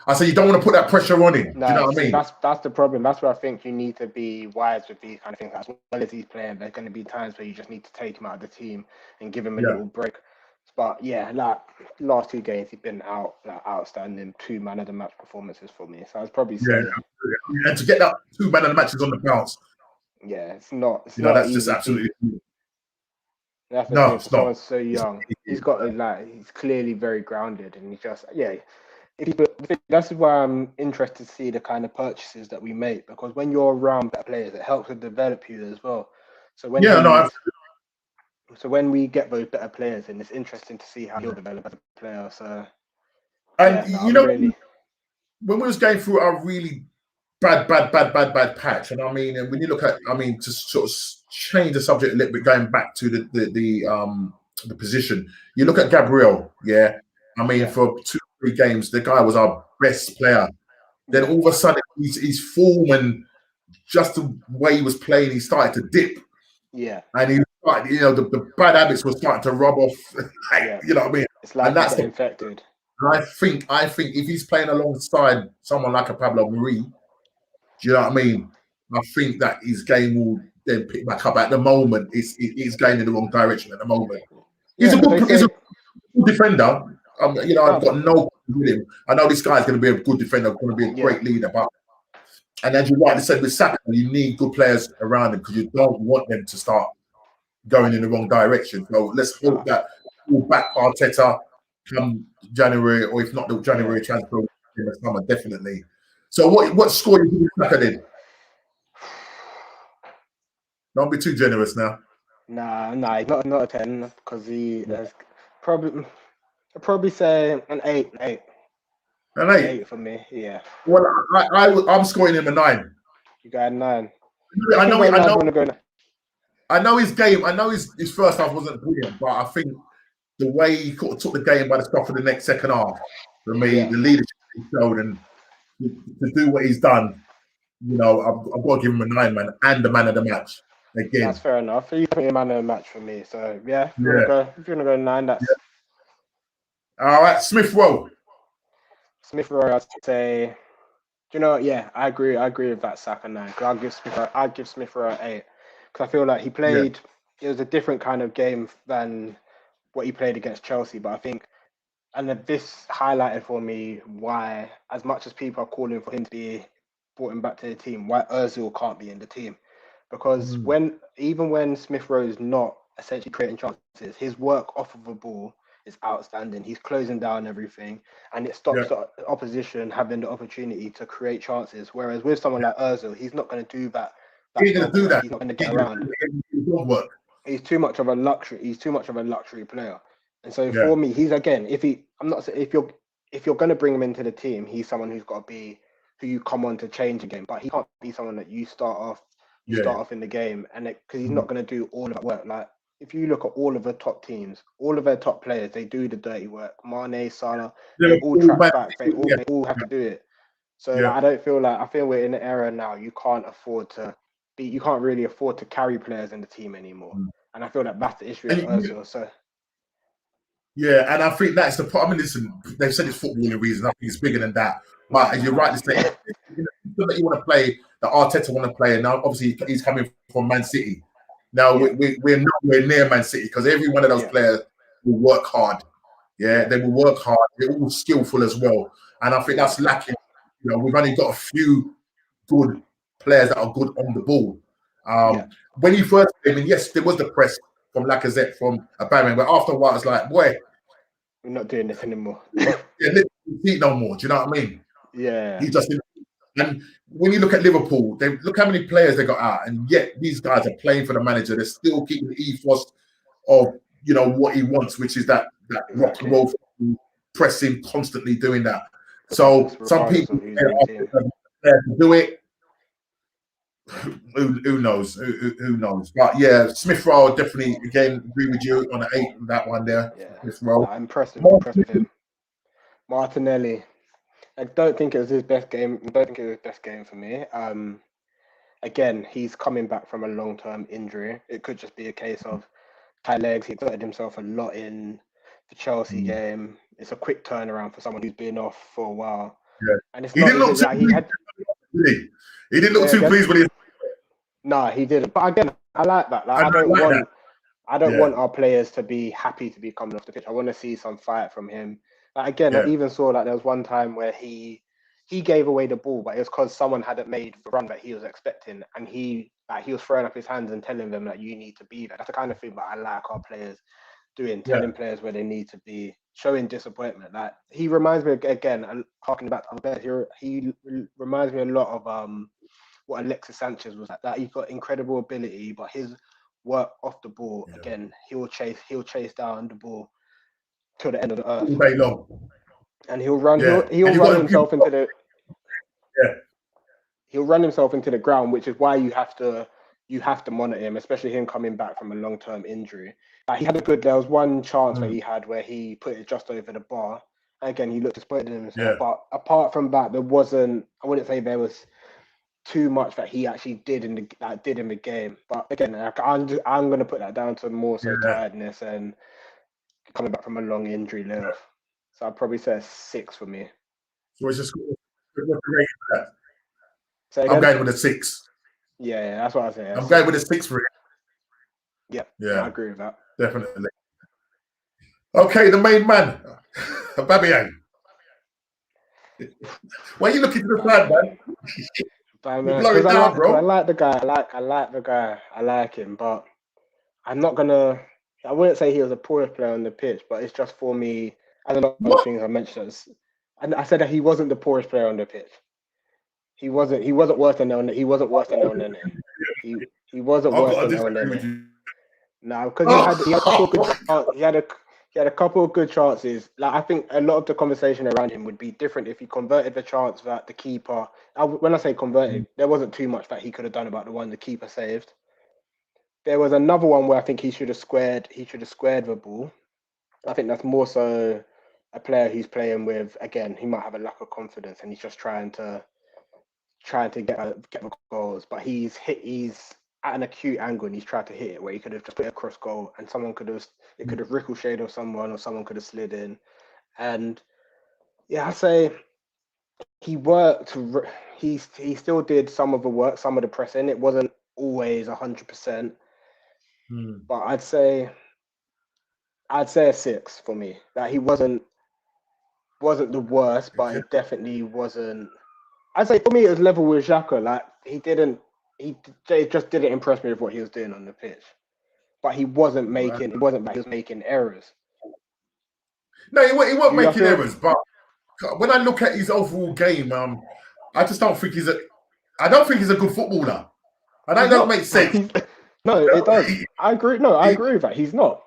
I said you don't want to put that pressure on him. No, do you know what I mean? That's the problem. That's where I think you need to be wise with these kind of things. As well as he's playing, there's going to be times where you just need to take him out of the team and give him a little break. But yeah, like last 2 games, he's been outstanding. 2 man of the match performances for me. So I was probably saying, and to get that 2 man of the matches on the bounce. Yeah, it's not. That's just absolutely. That's the thing. For someone so young, he's he's clearly very grounded, and he's just that's why I'm interested to see the kind of purchases that we make, because when you're around better players, it helps to develop you as well. So when So when we get those better players in, it's interesting to see how he'll develop as a player. So, when we was going through our really bad patch, and when you look at, to sort of change the subject a little bit, going back to the position, you look at Gabriel, for 2-3 games, the guy was our best player. Then all of a sudden, his form and just the way he was playing, he started to dip. Yeah. And he the bad habits were starting to rub off. You know what I mean? It's like that's infected. I think if he's playing alongside someone like a Pablo Mari, do you know what I mean? I think that his game will then pick back up. At the moment, he's going in the wrong direction at the moment. He's a good defender. I've got no problem with him. I know this guy's going to be a good defender, going to be a great leader. And as you rightly said with Saka, you need good players around him because you don't want them to start going in the wrong direction. So let's hope that we'll back Arteta come January, or if not the January transfer in the summer, definitely. So what score you think Saka did? Don't be too generous now. Nah, not a 10, because he has probably say an 8. An 8 for me, yeah. Well, I'm scoring him a 9. You got a 9. I know his game. I know his first half wasn't brilliant, but I think the way he took the game by the scruff of the neck second half, for me, the leadership he showed, and to do what he's done, I've got to give him a 9, man, and the man of the match. Again, that's fair enough. He's a man of the match for me. So if you're gonna go 9, that's all right. Smith Rowe, I'd say. Do you know what? Yeah, I agree with that Saka 9. I'd give Smith Rowe an 8. Because I feel like he played. It was a different kind of game than what he played against Chelsea. But I think, and this highlighted for me why, as much as people are calling for him to be brought back to the team, why Ozil can't be in the team. Because even when Smith Rowe is not essentially creating chances, his work off of the ball is outstanding. He's closing down everything, and it stops the opposition having the opportunity to create chances. Whereas with someone like Ozil, he's not going to do that. He's going to do that. He's not going to get around. He's too much of a luxury. He's too much of a luxury player. And so for me, he's again. If you're going to bring him into the team, he's someone who's got to be who you come on to change a game, but he can't be someone that you start off in the game, and because he's not going to do all of that work. Like if you look at all of the top teams, all of their top players, they do the dirty work. Mane, Salah, they all track back. They all have to do it. So like, I don't feel like, I feel we're in an era now you can't really afford to carry players in the team anymore. And I feel that that's the issue at Ozil. So yeah, and I think that's the problem. I mean, listen, they've said it's footballing reason. I think it's bigger than that. But as you're right to say, that you want to play, that Arteta want to play, and now obviously he's coming from Man City. Now we're nowhere near Man City because every one of those players will work hard. Yeah, they will work hard. They're all skillful as well, and I think that's lacking. You know, we've only got a few good players that are good on the ball. When he first came in, yes, there was the press from Lacazette, from Aubameyang, but after a while, it's like, boy, we're not doing this anymore. No more. Do you know what I mean? Yeah. He just, and when you look at Liverpool, look how many players they got out, and yet these guys are playing for the manager. They're still keeping the ethos of what he wants, which is that rock and roll pressing, constantly doing that. So some people do it. Who knows? Who knows? But yeah, Smith Rowe, definitely again agree with you on the 8 on that one there. Yeah, Smith Rowe. I'm impressed with him. Martinelli, I don't think it was his best game. I don't think it was his best game for me. Again, he's coming back from a long-term injury. It could just be a case of tight legs. He exerted himself a lot in the Chelsea game. It's a quick turnaround for someone who's been off for a while. Yeah. And it's he didn't look too pleased with it. No, he didn't. But again, I like that. Like, I don't want our players to be happy to be coming off the pitch. I want to see some fight from him. Like, again, I even saw there was one time where he gave away the ball, but it was because someone hadn't made the run that he was expecting, and he was throwing up his hands and telling them that you need to be there. That's the kind of thing that I like our players doing, telling players where they need to be, showing disappointment. Like, he reminds me, again, harking back to Albert, he reminds me a lot of what Alexis Sanchez was like. That he's got incredible ability, but his work off the ball, again, he'll chase down the ball till the end of the earth. Very long. And he'll run himself into the he'll run himself into the ground, which is why you have to monitor him, especially him coming back from a long-term injury. Like, there was one chance that he had where he put it just over the bar. Again, he looked disappointed in himself. But apart from that, I wouldn't say there was too much that he actually did in the game. But again, I'm going to put that down to more so tiredness and coming back from a long injury layoff. So I'd probably say a 6 for me. So it's just what's the rating for that? I'm going with a 6. Yeah, that's what I say. I'm going with a 6 for it. Yeah, I agree with that. Definitely. Okay, the main man, Aubameyang. Why are you looking to the side, man? I like the guy. I like the guy. I like him, but I'm not gonna. I wouldn't say he was the poorest player on the pitch, but it's just for me. I don't know what things I mentioned. And I said that he wasn't the poorest player on the pitch. He wasn't worse than El Nene. He wasn't worse than El Nene. He wasn't worse than El Nene. No, because he had a couple of good chances. Like, I think a lot of the conversation around him would be different if he converted the chance that the keeper. When I say converted, there wasn't too much that he could have done about the one the keeper saved. There was another one where I think he should have squared the ball. I think that's more so a player who's playing with, again, he might have a lack of confidence and he's just trying to get the goals, but he's at an acute angle and he's tried to hit it where he could have just put it across goal and it could have ricocheted off someone or someone could have slid in. And I say he worked. He still did some of the work, some of the pressing. It wasn't always 100%, but I'd say a 6 for me. That he wasn't the worst, but it definitely wasn't. I'd say for me it was level with Xhaka. Like, he just didn't impress me with what he was doing on the pitch. But he wasn't making. It wasn't like he was making errors. No, he wasn't making errors. But when I look at his overall game, I just don't think he's a good footballer. And that don't make sense. No, it does. I agree. No, I agree with that. He's not.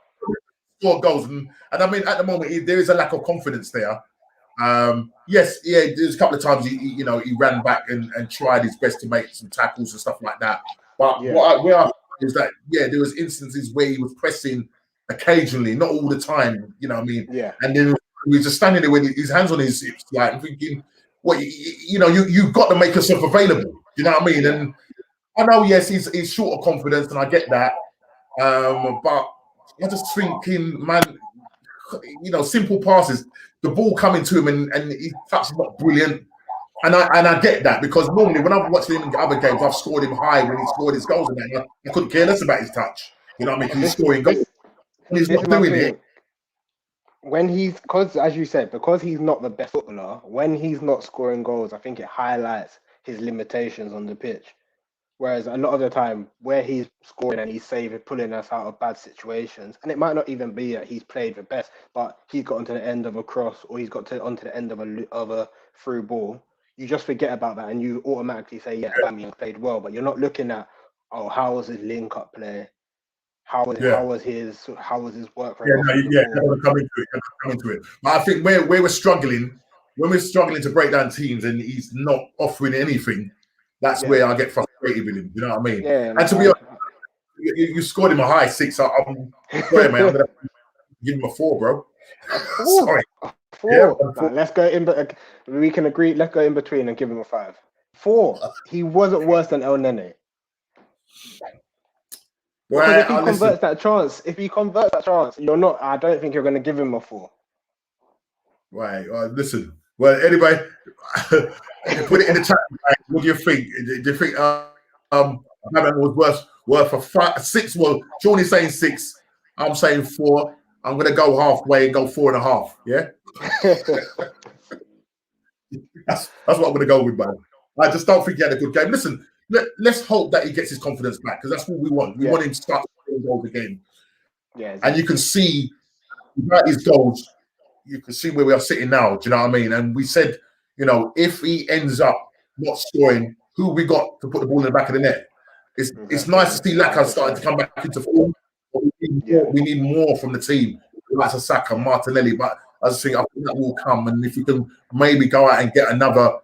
4 goals, and I mean, at the moment there is a lack of confidence there. Yes, yeah, there's a couple of times he ran back and tried his best to make some tackles and stuff like that. But where I is that there was instances where he was pressing occasionally, not all the time. You know what I mean? Yeah. And then he was just standing there with his hands on his hips, like thinking, "What you've got to make yourself available." You know what I mean? Yeah. And I know, yes, he's short of confidence, and I get that. But I just thinking, man, simple passes, the ball coming to him and his touch is not brilliant. And I get that, because normally when I've watched him in other games, I've scored him high when he scored his goals and that. I couldn't care less about his touch. You know what I mean? Because he's scoring goals. And he's not doing it. When because as you said, because he's not the best footballer, when he's not scoring goals, I think it highlights his limitations on the pitch. Whereas a lot of the time, where he's scoring and he's saving, pulling us out of bad situations, and it might not even be that he's played the best, but he's got onto the end of a cross or he's got onto the end of a through ball. You just forget about that and you automatically say, yeah, Bamian played well, but you're not looking at, oh, how was his link up play? How was his work rate? Never come into it. But I think where we're struggling, when we're struggling to break down teams and he's not offering anything, that's where I get frustrated with him. You know what I mean? Yeah. And to be honest, you scored him a high 6. I'm sorry, man. I'm gonna give him a 4, bro. A 4? Sorry. A 4. Nah, let's go in. We can agree. Let's go in between and give him a 5. 4. He wasn't worse than El Nene. Because if he converts that chance, you're not. I don't think you're going to give him a 4. Right. Listen. Well, anyway, put it in the chat. Right? What do you think? Do you think Batman was worth a 5, 6? Well, Shaun is saying 6. I'm saying 4. I'm going to go halfway and go 4.5. Yeah. That's what I'm going to go with, man. I just don't think he had a good game. Listen, let's hope that he gets his confidence back, because that's what we want. We want him to start scoring goals again. Yeah, exactly. And you can see without his goals, you can see where we are sitting now. Do you know what I mean? And we said, if he ends up not scoring, who we got to put the ball in the back of the net? It's nice to see Laka starting to come back into form. But we need more from the team, like Saka, Martinelli. But I think that will come, and if we can maybe go out and get another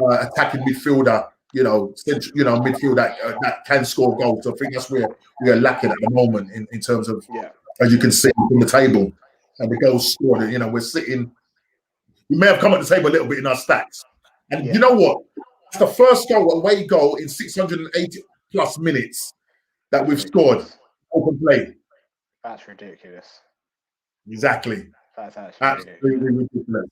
attacking midfielder, midfield that can score goals. I think that's where we are lacking at the moment in terms of, as you can see from the table and the goals scored. We're sitting. We may have come at the table a little bit in our stats, and you know what? It's the first away goal in 680 plus minutes that we've scored open play. That's ridiculous. Exactly. That's absolutely ridiculous.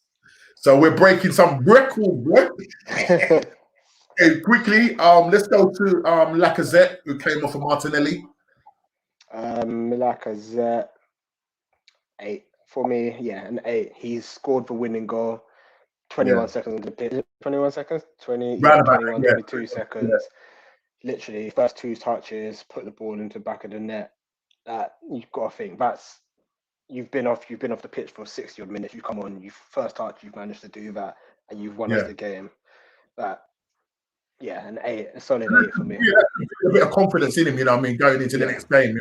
So we're breaking some record. Okay, quickly, let's go to Lacazette, who came off of Martinelli. Lacazette, 8 for me. Yeah, an 8. He's scored the winning goal. 21 seconds on the pitch. 21 seconds. 22 seconds. Yeah. Literally, first 2 touches, put the ball into the back of the net. That you've got to think that's. You've been off the pitch for 60 odd minutes. You come on, first touch, you've managed to do that, and you've won us the game. That, an 8, a solid 8 for me. Yeah, a bit of confidence in him, going into the next game.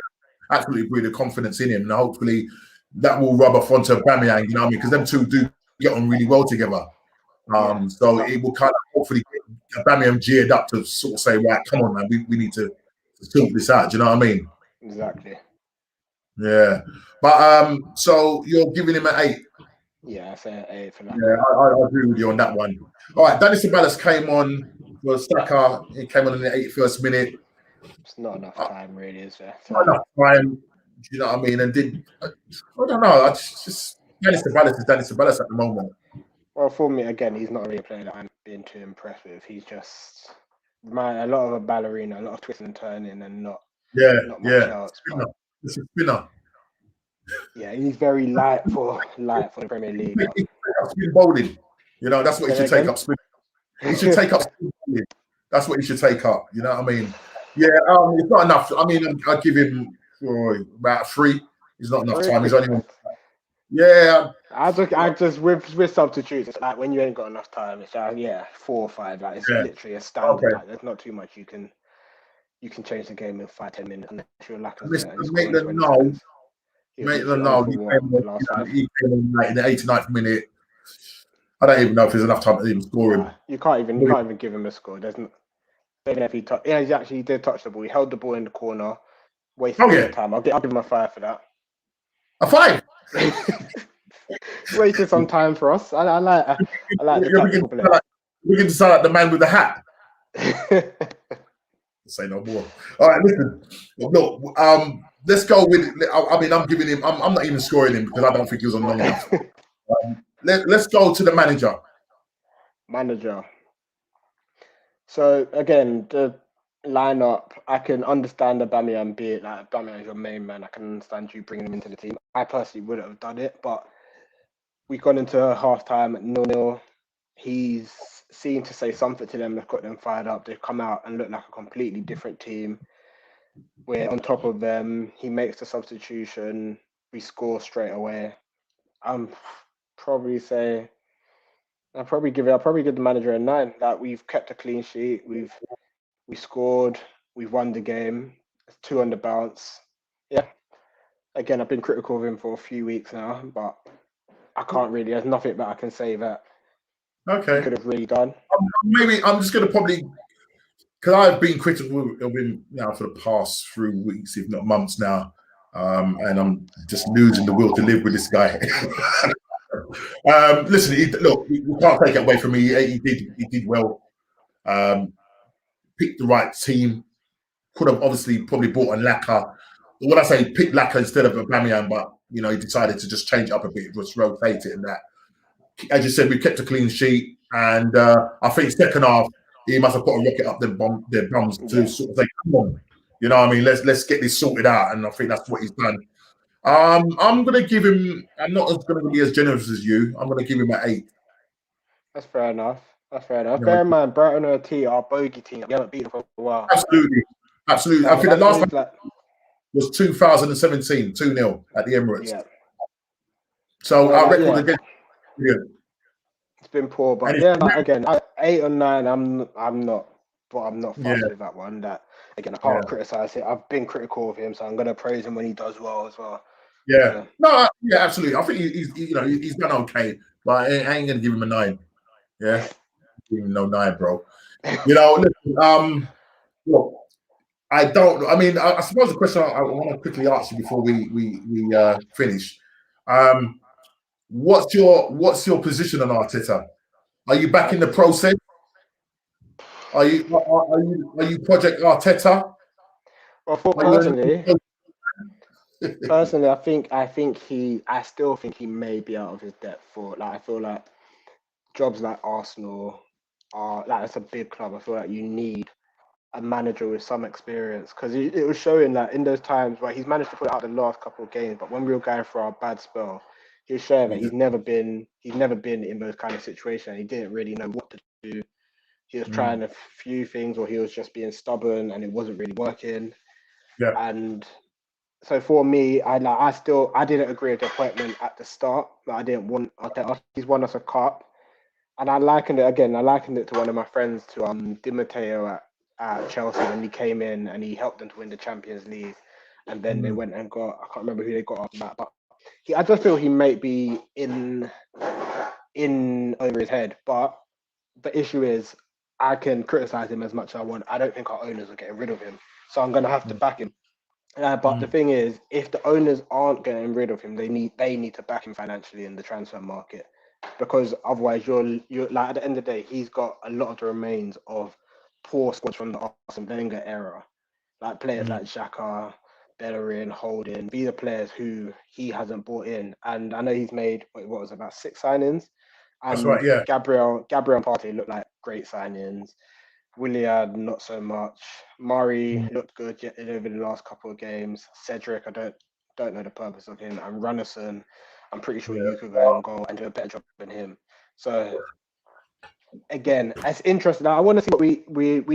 Absolutely breathe the confidence in him, and hopefully that will rub off onto Bamian, because them two do get on really well together. So it will kind of hopefully get Bamian geared up to sort of say, right, come on, man, we need to sort this out. Do you know what I mean? Exactly. Yeah, but so you're giving him an 8. Yeah, I say an 8 for that. Yeah, I agree with you on that one. All right, Dani Ceballos came on. Well, Saka, he came on in the 81st minute. It's not enough time, really, is there? Not enough time. Do you know what I mean? And I don't know. I just Dani Ceballos is Dani Ceballos at the moment. Well, for me, again, he's not really a player that I'm being too impressed with. He's just a lot of a ballerina, a lot of twisting and turning, and not much else. It's a spinner. Yeah, he's very light for the Premier League. He should take up spin bowling. That's what he should take up spin. He should take up spin bowling. That's what he should take up. You know what I mean? Yeah, it's not enough. I mean, I give him about 3. It's not enough time. He's only. Yeah. I just with substitutes. It's like when you ain't got enough time. It's 4 or 5. Like it's literally a standard. Okay. Like, there's not too much you can change the game in 5-10 minutes unless you're lacking. Maitland Niles, he came in like in the 89th minute. I don't even know if there's enough time to even score him. You can't even give him a score. There's not. Even if he he did touch the ball. He held the ball in the corner, wasted time. I'll give him a 5 for that. A 5. Wasted some time for us. I like the tactical play. We can decide like the man with the hat. Say no more. All right, listen. Look, let's go with. I mean, I'm giving him. I'm not even scoring him because I don't think he was on long enough. Let's go to the manager. So again, the lineup. I can understand Aubameyang be it like Aubameyang is your main man. I can understand you bringing him into the team. I personally wouldn't have done it, but we've gone into halftime at 0-0. He's seemed to say something to them that's got them fired up. They've come out and looked like a completely different team. We're on top of them. He makes the substitution. We score straight away. I'll probably give the manager a 9. That we've kept a clean sheet. We scored. We've won the game. It's 2 on the bounce. Yeah. Again, I've been critical of him for a few weeks now, but I can't really. There's nothing that I can say that he could have really done. Maybe I'm just going to probably, because I've been critical of him now for the past 3 weeks, if not months now, and I'm just losing the will to live with this guy. Listen, look, we can't take it away from me. He did well. Picked the right team. Could have obviously probably bought a Laka. When I say pick Laka instead of Aubameyang, but he decided to just change it up a bit, just rotate it and that. As you said, we kept a clean sheet, and I think second half he must have put a rocket up their bums to sort of say, "Come on, you know what I mean? Let's get this sorted out." And I think that's what he's done. I'm gonna give him. I'm not going to be as generous as you. I'm going to give him an 8. That's fair enough. Bear in mind, Brighton are our bogey team. We haven't beaten for a while. Absolutely. I think the last one was 2017, 2-0 at the Emirates. Yeah. So our record against. Yeah. It's been poor, but again, 8 or 9. I'm not fussed with that one. That again, I can't criticize it. I've been critical of him, so I'm going to praise him when he does well as well. Yeah. Yeah, absolutely. I think he's done okay, but I ain't going to give him a 9. Yeah, give him no 9, bro. Listen, look, I don't. I mean, I suppose the question I want to quickly ask you before we finish. What's your position on Arteta? Are you back in the process? Are you Project Arteta? Well, personally, I still think he may be out of his depth for I feel like jobs like Arsenal are it's a big club. I feel like you need a manager with some experience because it was showing that in those times where he's managed to put out the last couple of games, but when we were going for our bad spell, he was showing that he's never been in those kind of situations. He didn't really know what to do. He was trying a few things, or he was just being stubborn, and it wasn't really working. Yeah. And so for me, I didn't agree with the appointment at the start. I didn't want. He's won us a cup, and I likened it to one of my friends, to Di Matteo at Chelsea, when he came in and he helped them to win the Champions League, and then they went and got, I can't remember who they got off that, but I just feel he might be in over his head. But the issue is, I can criticize him as much as I want. I don't think our owners are getting rid of him, so I'm going to have to back him. But the thing is, if the owners aren't getting rid of him, they need to back him financially in the transfer market, because otherwise you're at the end of the day, he's got a lot of the remains of poor squads from the Arsene Wenger era, like players like Xhaka, Bellerin, Holding. These are players who he hasn't brought in, and I know he's made about 6 signings. And that's right, yeah. Gabriel and Partey looked like great signings. Willian, not so much. Murray looked good over the last couple of games. Cedric, I don't know the purpose of him. And Runnison, I'm pretty sure you could go and and do a better job than him. So again, it's interesting. I want to see what we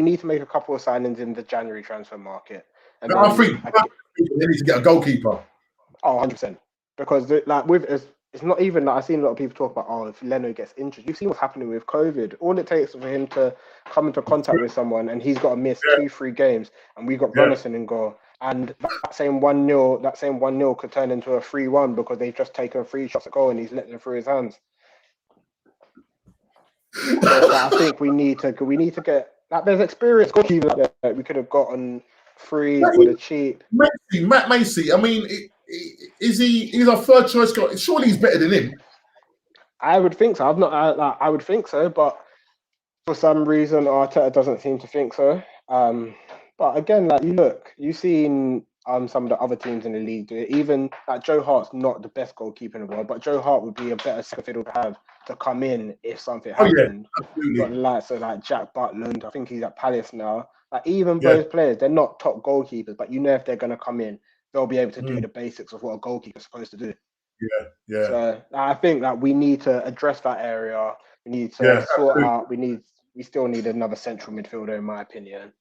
need to make a couple of signings in the January transfer market. And I think they need to get a goalkeeper. Oh, 100%. Because it's not even like I've seen a lot of people talk about, if Leno gets injured. You've seen what's happening with COVID. All it takes for him to come into contact with someone, and he's got to miss 2-3 games, and we got Runnison in goal. And that same 1-0 could turn into a 3-1 because they've just taken 3 shots at goal and he's letting them through his hands. Yes, I think we need to get like there's experienced goalkeepers that we could have gotten free for the cheap. Matt Macy. I mean, he's our third choice goal. Surely he's better than him. I would think so. I would think so, but for some reason Arteta doesn't seem to think so. But again, like you've seen some of the other teams in the league do it. Even like Joe Hart's not the best goalkeeper in the world, but Joe Hart would be a better second fiddle to have to come in if something happened. Absolutely. Got the likes of like Jack Butland. I think he's at Palace now. Like even those players, they're not top goalkeepers, but you know if they're going to come in, they'll be able to do the basics of what a goalkeeper's supposed to do. Yeah. So I think that we need to address that area. We need to sort out. We still need another central midfielder, in my opinion,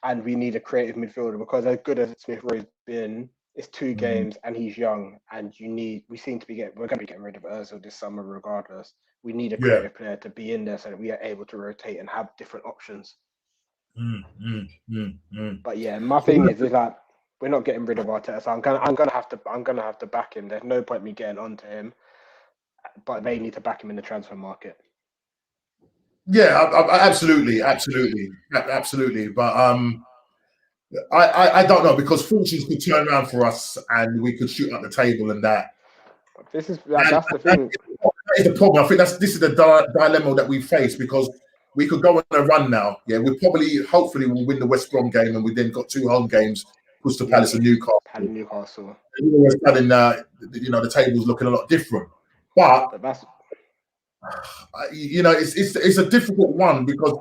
and we need a creative midfielder because as good as Smith Rowe's been, it's 2 games and he's young, and we're going to be getting rid of Ozil this summer regardless. We need a creative player to be in there so that we are able to rotate and have different options. But yeah, my thing is like we're not getting rid of Arteta, so I'm gonna have to back him. There's no point me getting onto him, but they need to back him in the transfer market. Yeah, absolutely. But I don't know because fortunes could turn around for us and we could shoot up the table and that. That's the thing. That is the problem. I think this is the dilemma that we face because we could go on a run now. Yeah, hopefully we'll win the West Brom game and we then got 2 home games, Crystal Palace and Newcastle. And all of a sudden, the table's looking a lot different. But that's it's a difficult one because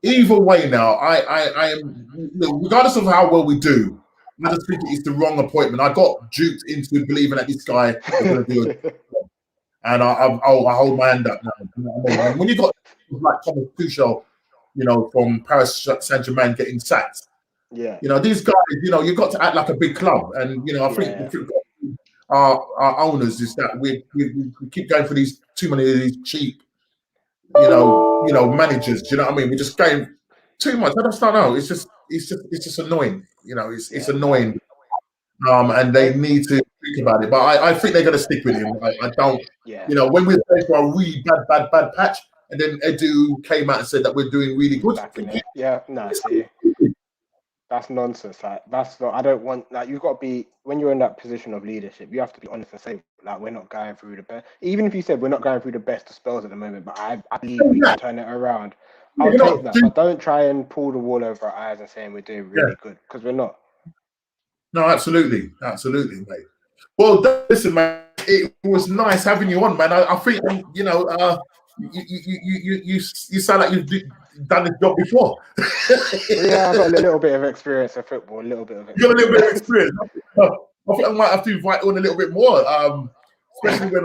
either way now, I am regardless of how well we do, I just think it's the wrong appointment. I got duped into believing that this guy was going to do it, and I hold my hand up now. You know what I mean? And when you got like Thomas Tuchel, from Paris Saint-Germain getting sacked, these guys, you've got to act like a big club, and I think our owners is that we keep going for too many of these cheap, managers. Do you know what I mean? We're just going too much. I just don't know. It's just annoying. It's annoying. And they need to think about it. But I think they're going to stick with him. I don't. When we're going for a really bad patch, and then Edu came out and said that we're doing really good. That's nonsense. Like that's not. I don't want. Like you've got to be when you're in that position of leadership. You have to be honest and say like we're not going through the best. Even if you said we're not going through the best of spells at the moment, but I believe we can turn it around. I'll take that. But don't try and pull the wool over our eyes and saying we're doing really good because we're not. No, absolutely, mate. Well, listen, man. It was nice having you on, man. I think you sound like you've done this job before. Yeah, I've got a little bit of experience in football. You got a little bit of experience. I think I might have to invite on a little bit more, especially when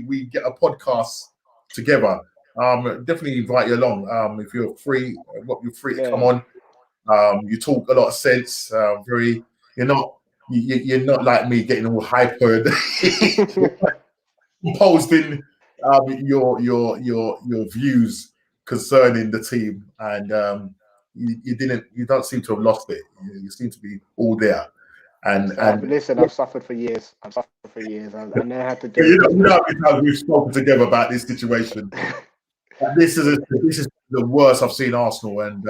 we get a podcast together. Definitely invite you along. If you're free, to come on. You talk a lot of sense. You're not like me getting all hyper, posting your views concerning the team, and you don't seem to have lost it. You seem to be all there. And listen, I've suffered for years. I know how to do it. How we've spoken together about this situation. This is the worst I've seen Arsenal, and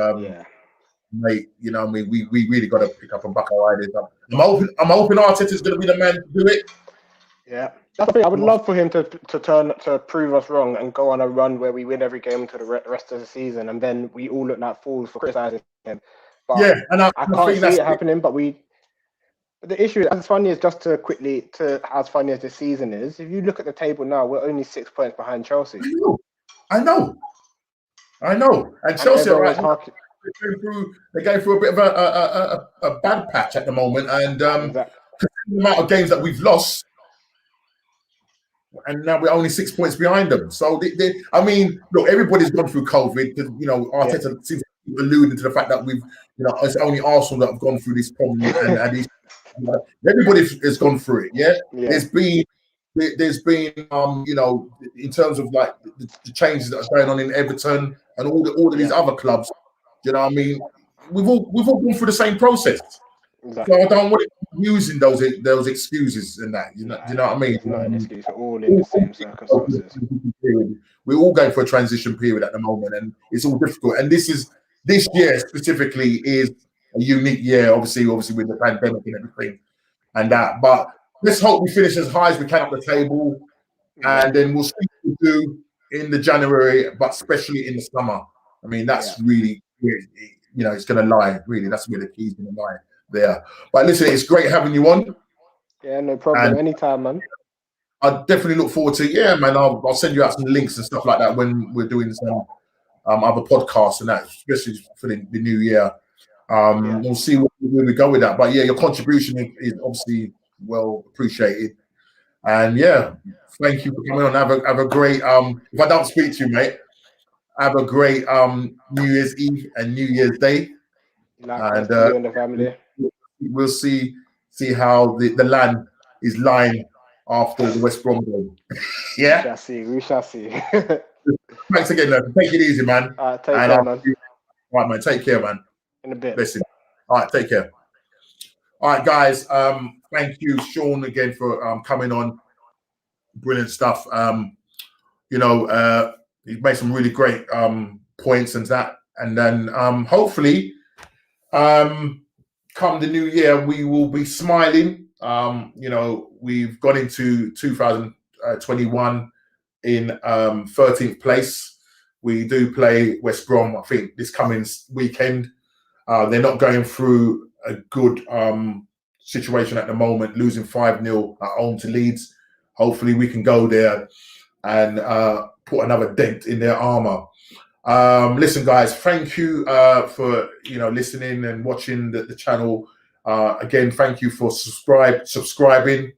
mate, we really got to pick up and back our ideas up. I'm hoping Arteta's going to be the man to do it. Yeah, that's the thing. I would love for him to prove us wrong and go on a run where we win every game until the rest of the season, and then we all look like fools for criticizing him. But I can't see it happening. But the issue is, as funny as this season is, if you look at the table now, we're only 6 points behind Chelsea. I know. And Chelsea are right. They're going through a bit of a bad patch at the moment, and the amount of games that we've lost, and now we're only 6 points behind them. So, look, everybody's gone through COVID because Arteta seems to be alluding to the fact that it's only Arsenal that have gone through this problem, and everybody has gone through it. Yeah, there's been in terms of like the changes that are going on in Everton and all of these other clubs. You know what I mean? We've all gone through the same process. Exactly. So I don't want it using those excuses and that. Do you know what I mean? It's not an excuse. We're all in the same circumstances. We're all going for a transition period at the moment, and it's all difficult. And this year specifically is a unique year, obviously with the pandemic and everything and that. But let's hope we finish as high as we can up the table, and then we'll see what we do in the January, but especially in the summer. I mean, that's really, it's going to lie. Really, that's where the key's going to lie there. But listen, it's great having you on. Yeah, no problem. And anytime, man. I definitely look forward to it. Yeah, man. I'll send you out some links and stuff like that when we're doing some other podcasts and that, especially for the new year. We'll see where we go with that. But yeah, your contribution is obviously well appreciated. And yeah, thank you for coming on. Have a great if I don't speak to you, mate, have a great New Year's Eve and New Year's Day. Likewise to you and the family. We'll see how the land is lying after the West Brom game. Yeah. We shall see. Thanks again, man. Take it easy, man. Take care, man. All right, man. Take care, man. In a bit. Listen. All right, take care. All right, guys. Thank you, Shaun, again for coming on. Brilliant stuff. He made some really great points and that. And then hopefully, come the new year, we will be smiling. We've got into 2021 in 13th place. We do play West Brom, I think, this coming weekend. They're not going through a good situation at the moment, losing 5-0 at home to Leeds. Hopefully we can go there and put another dent in their armour. Listen, guys, thank you for listening and watching the channel. Again, thank you for subscribing.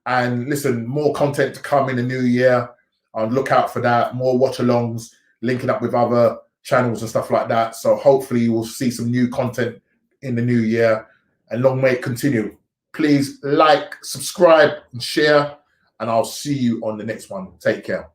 And listen, more content to come in the new year. Look out for that. More watch-alongs, linking up with other channels and stuff like that. So hopefully we'll see some new content in the new year. And long may it continue. Please like, subscribe, and share. And I'll see you on the next one. Take care.